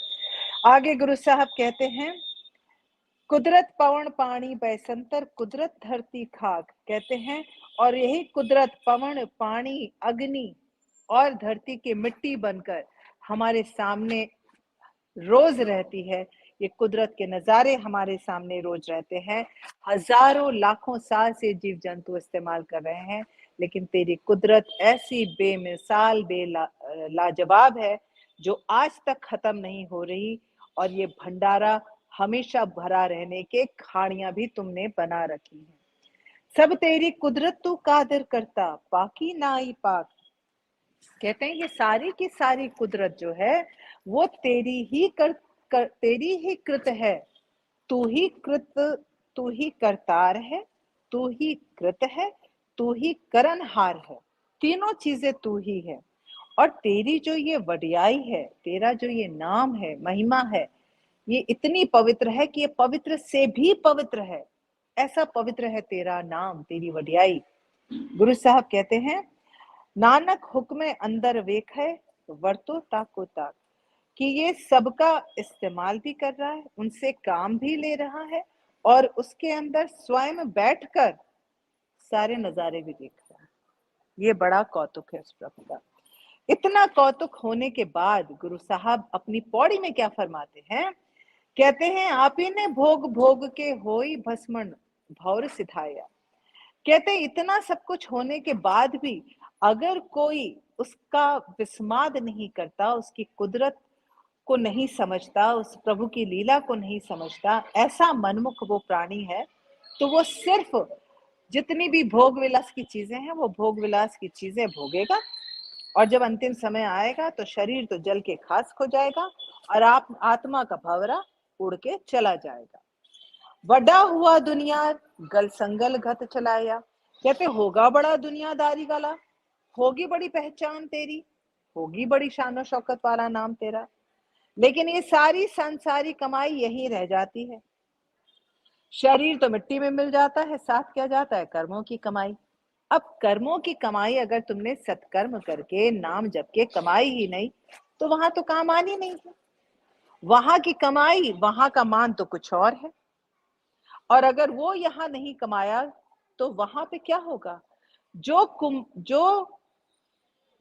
आगे गुरु साहब कहते हैं, कुदरत पवन पानी बैसंतर, कुदरत धरती खाक, कहते हैं। और यही कुदरत पवन पानी अग्नि और धरती की मिट्टी बनकर हमारे सामने रोज रहती है। ये कुदरत के नजारे हमारे सामने रोज रहते हैं। हजारों लाखों साल से जीव जंतु इस्तेमाल कर रहे हैं, लेकिन तेरी कुदरत ऐसी बेमिसाल लाजवाब है जो आज तक खत्म नहीं हो रही। और ये भंडारा हमेशा भरा रहने के खाड़ियां भी तुमने बना रखी हैं। सब तेरी कुदरत तू कादिर करता, पाकी नाई पाक, कहते हैं ये सारी की सारी कुदरत जो है वो तेरी ही तेरी ही कृत है। तू ही कृत, तू ही करतार है, तू ही कृत है, तू ही करनहार है। तीनों चीजें तू ही है। और तेरी जो ये वडियाई है, तेरा जो ये नाम है, महिमा है, ये इतनी पवित्र है कि ये पवित्र से भी पवित्र है। ऐसा पवित्र है तेरा नाम, तेरी वडियाई। गुरु साहब कहते हैं, नानक हुक्म अंदर वेख है, वर्तो ताको ताक, कि ये सबका इस्तेमाल भी कर रहा है, उनसे काम भी ले रहा है, और उसके अंदर स्वयं बैठकर सारे नजारे भी देख रहा है। ये बड़ा कौतुक है उस प्रभु का। इतना कौतुक होने के बाद गुरु साहब अपनी पौड़ी में क्या फरमाते हैं, कहते हैं, आप ही ने भोग भोग के होई भस्मन भौर सिधाया। कहते हैं इतना सब कुछ होने के बाद भी अगर कोई उसका विस्माद नहीं करता, उसकी कुदरत को नहीं समझता, उस प्रभु की लीला को नहीं समझता, ऐसा मनमुख वो प्राणी है, तो वो सिर्फ जितनी भी भोग विलास की चीजें हैं वो भोग विलास की चीजें भोगेगा, और जब अंतिम समय आएगा तो शरीर तो जल के खास हो जाएगा और आप आत्मा का भंवरा उड़ के चला जाएगा। बड़ा हुआ दुनिया गल संगल घत चलाया, कहते होगा बड़ा दुनियादारी गला, होगी बड़ी पहचान तेरी, होगी बड़ी शान शौकत वाला नाम तेरा, लेकिन ये सारी संसारी कमाई यही रह जाती है। शरीर तो मिट्टी में मिल जाता है, साथ क्या जाता है, कर्मों की कमाई। अब कर्मों की कमाई अगर तुमने सत्कर्म करके नाम जप के कमाई ही नहीं, तो वहां तो काम आनी नहीं है। वहां की कमाई, वहां का मान तो कुछ और है। और अगर वो यहाँ नहीं कमाया तो वहां पे क्या होगा? जो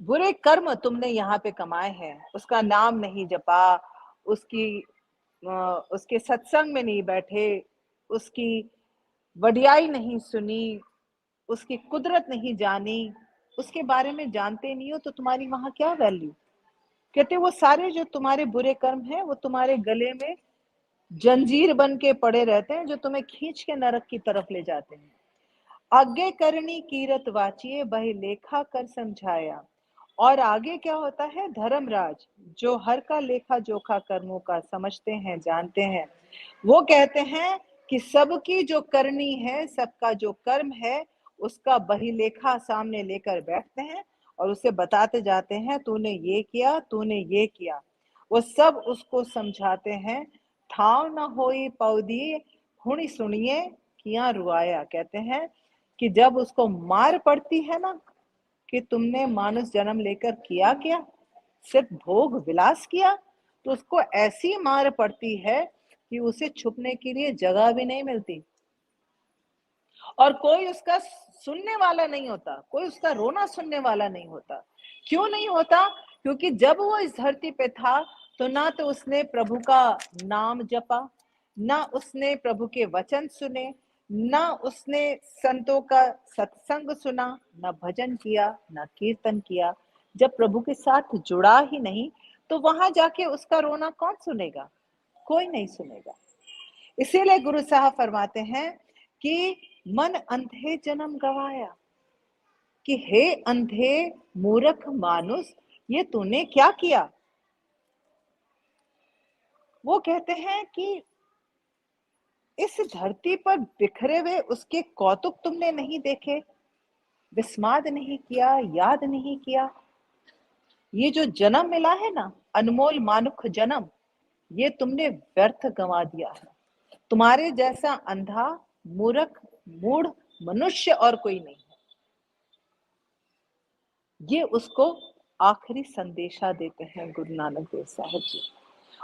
बुरे कर्म तुमने यहाँ पे कमाए हैं, उसका नाम नहीं जपा, उसके सत्संग में नहीं बैठे, उसकी वडियाई नहीं सुनी, उसकी कुदरत नहीं जानी, उसके बारे में जानते नहीं हो, तो तुम्हारी वहां क्या वैल्यू? कहते वो सारे जो तुम्हारे बुरे कर्म हैं वो तुम्हारे गले में जंजीर बन के पड़े रहते हैं, जो तुम्हें खींच के नरक की तरफ ले जाते हैं। आगे करनी कीरत वाचिए, बही लेखा कर समझाया। और आगे क्या होता है? धर्मराज जो हर का लेखा जोखा कर्मों का समझते हैं, जानते हैं, वो कहते हैं कि सबकी जो करनी है, सबका जो कर्म है, उसका बहिलेखा सामने लेकर बैठते हैं और उसे बताते जाते हैं, तूने ये किया, तूने ये किया। वो सब उसको समझाते हैं। ठाव न होई पौधी हुणी सुनिए किया रुआया, कहते हैं कि जब उसको मार पड़ती है ना, कि तुमने मानुष जन्म लेकर किया क्या, सिर्फ भोग विलास किया, तो उसको ऐसी मार पड़ती है कि उसे छुपने के लिए जगह भी नहीं मिलती, और कोई उसका सुनने वाला नहीं होता, कोई उसका रोना सुनने वाला नहीं होता। क्यों नहीं होता? क्योंकि जब वो इस धरती पे था तो ना तो उसने प्रभु का नाम जपा, ना उसने प्रभु के वचन सुने, ना उसने संतों का सत्संग सुना, ना भजन किया, ना कीर्तन किया। जब प्रभु के साथ जुड़ा ही नहीं, तो वहां जाके उसका रोना कौन सुनेगा? कोई नहीं सुनेगा। इसीलिए गुरु साहब फरमाते हैं कि मन अंधे जन्म गवाया, कि हे अंधे मूर्ख मानुष, ये तूने क्या किया? वो कहते हैं कि इस धरती पर बिखरे हुए उसके कौतुक तुमने नहीं देखे, विस्माद नहीं किया, याद नहीं किया। ये जो जन्म मिला है ना, अनमोल मानुख जन्म, ये तुमने व्यर्थ गंवा दिया है। तुम्हारे जैसा अंधा, मूर्ख, मूढ़ मनुष्य और कोई नहीं है। ये उसको आखिरी संदेशा देते हैं गुरु नानक देव साहब जी,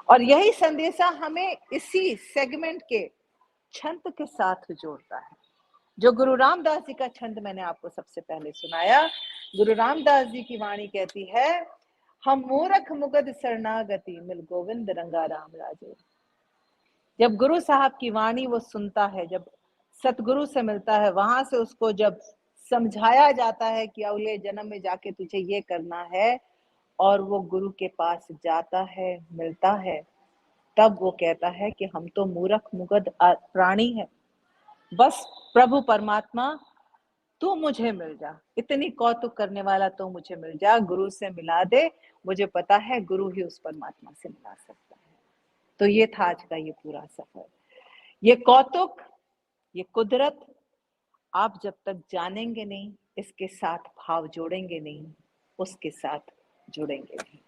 और यही संदेशा हमें इसी सेगमेंट के छंद के साथ जोड़ता है, जो गुरु रामदास जी का छंद मैंने आपको सबसे पहले सुनाया। गुरु रामदास जी की वाणी कहती है, हम मूर्ख मुगद शरणागति, मिल गोविंद रंगा राम राजे। जब गुरु साहब की वाणी वो सुनता है, जब सतगुरु से मिलता है, वहां से उसको जब समझाया जाता है कि अगले जन्म में जाके तुझे ये करना है, और वो गुरु के पास जाता है, मिलता है, तब वो कहता है कि हम तो मूर्ख मुगद प्राणी है, बस प्रभु परमात्मा तू मुझे मिल जा, इतनी कौतुक करने वाला तो मुझे मिल जा, गुरु से मिला दे, मुझे पता है गुरु ही उस परमात्मा से मिला सकता है। तो ये था आज का ये पूरा सफर, ये कौतुक, ये कुदरत, आप जब तक जानेंगे नहीं, इसके साथ भाव जोड़ेंगे नहीं, उसके साथ जुड़ेंगे नहीं।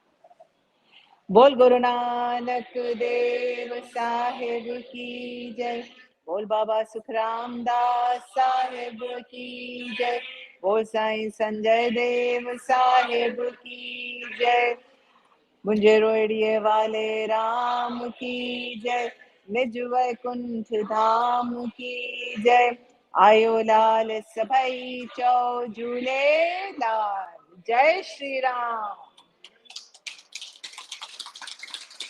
बोल गुरु नानक देव साहेब की जय, बोल बाबा सुखराम दास साहेब की जय, बोल साईं संजय देव साहेब की जय, मुझे रोड़िए वाले राम की जय, निज वैकुंठ धाम की जय, आयो लाल सभई चौ झूले लाल, जय श्री राम।